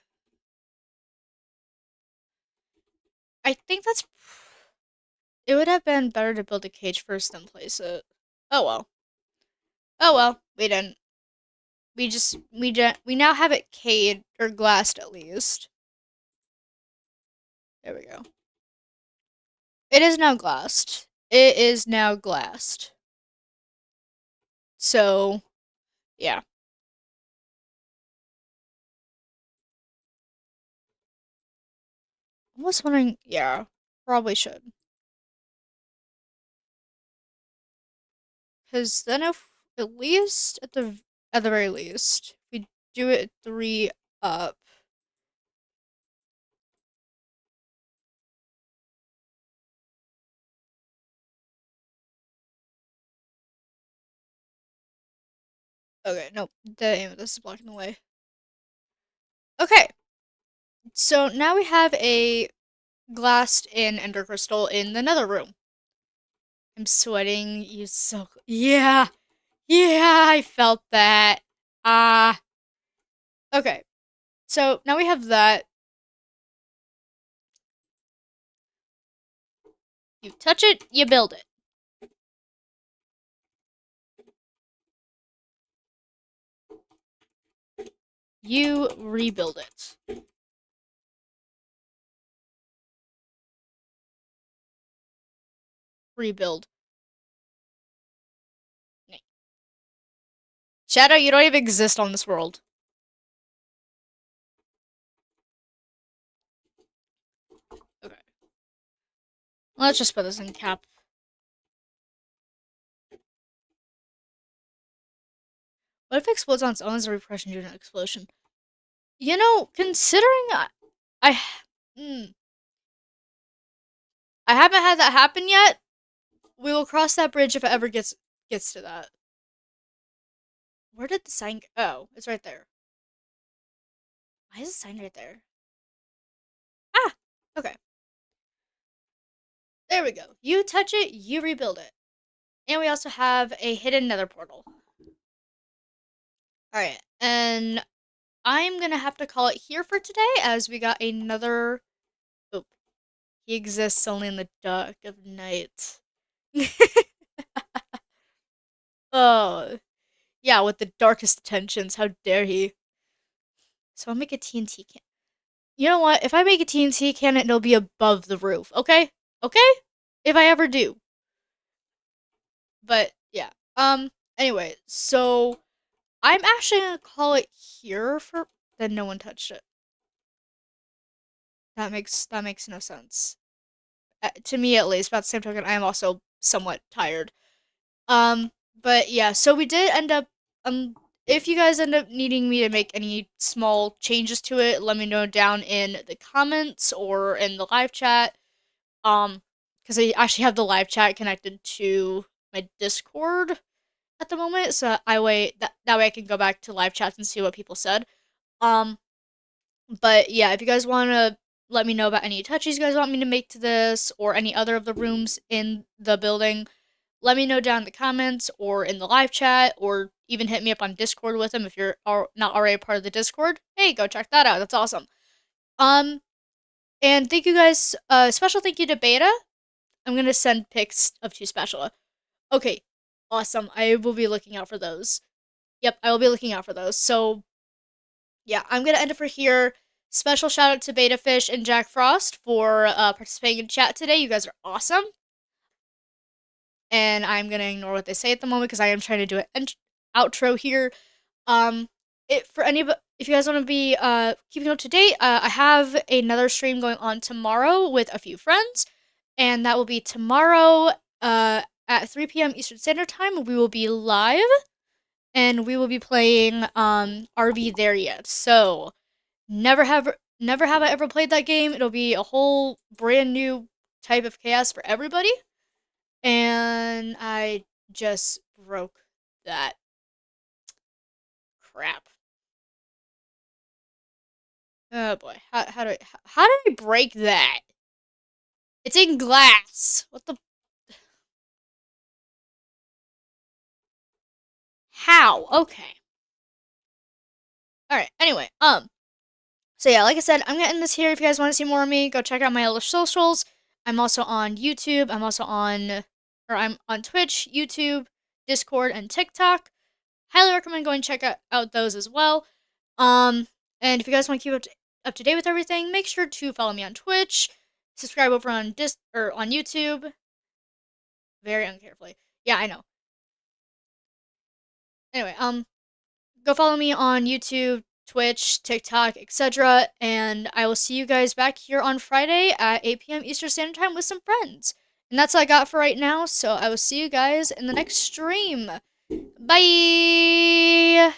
I think that's. It would have been better to build a cage first than place it. Oh well. Oh well. We didn't. We now have it caged or glassed at least. There we go. It is now glassed. It is now glassed. So, yeah. I was wondering, yeah, probably should. Because then if, at least, at the very least, we do it 3 up. Okay, nope. Damn, this is blocking the way. Okay. So now we have a glassed in ender crystal in the nether room. I'm sweating. You so. Yeah. Yeah, I felt that. Ah. Okay. So now we have that. You touch it, you build it. You rebuild it. Rebuild. Shadow, you don't even exist on this world. Okay. Let's just put this in cap. What if it explodes on its own as a repression due to an explosion? You know, considering I, mm, I haven't had that happen yet. We will cross that bridge if it ever gets to that. Where did the sign go? Oh, it's right there. Why is the sign right there? Ah! Okay. There we go. You touch it, you rebuild it. And we also have a hidden nether portal. Alright, and I'm gonna have to call it here for today as we got another. Oh, he exists only in the dark of night. Oh, yeah, with the darkest intentions. How dare he? So I'll make a TNT can. You know what? If I make a TNT cannon, it'll be above the roof. Okay? Okay? If I ever do. But yeah. Anyway, so I'm actually gonna call it here for. Then no one touched it. That makes no sense. To me at least. But at the same token, I am also somewhat tired. But yeah, so we did end up if you guys end up needing me to make any small changes to it, let me know down in the comments or in the live chat. Because I actually have the live chat connected to my Discord at the moment, so that way I can go back to live chats and see what people said. Um, but yeah, if you guys want to let me know about any touches you guys want me to make to this or any other of the rooms in the building, let me know down in the comments or in the live chat or even hit me up on Discord with them if you're not already a part of the Discord. Hey, go check that out. That's awesome. Um, and thank you guys. Special thank you to Beta. I'm gonna send pics of 2 spatula. Okay, awesome. I will be looking out for those. Yep, I will be looking out for those. So yeah, I'm gonna end it for here. Special shout out to Beta Fish and Jack Frost for participating in chat today. You guys are awesome. And I'm gonna ignore what they say at the moment because I am trying to do an outro here. Um, it for any if you guys want to be keeping up to date, I have another stream going on tomorrow with a few friends, and that will be tomorrow at 3 p.m. Eastern Standard Time. We will be live, and we will be playing RV There Yet. So never have I ever played that game. It'll be a whole brand new type of chaos for everybody, and I just broke that crap. Oh boy, how did I break that? It's in glass. What the? How? Okay. All right. Anyway, so yeah, like I said, I'm gonna end this here. If you guys want to see more of me, go check out my other socials. I'm also on YouTube. I'm on Twitch, YouTube, Discord, and TikTok. Highly recommend going check out those as well. Um, and if you guys want to keep up to date with everything, make sure to follow me on Twitch, subscribe over on on YouTube. Very uncarefully. Yeah, I know. Anyway, go follow me on YouTube, Twitch, TikTok, etc. And I will see you guys back here on Friday at 8 p.m. Eastern Standard Time with some friends. And that's all I got for right now. So I will see you guys in the next stream. Bye!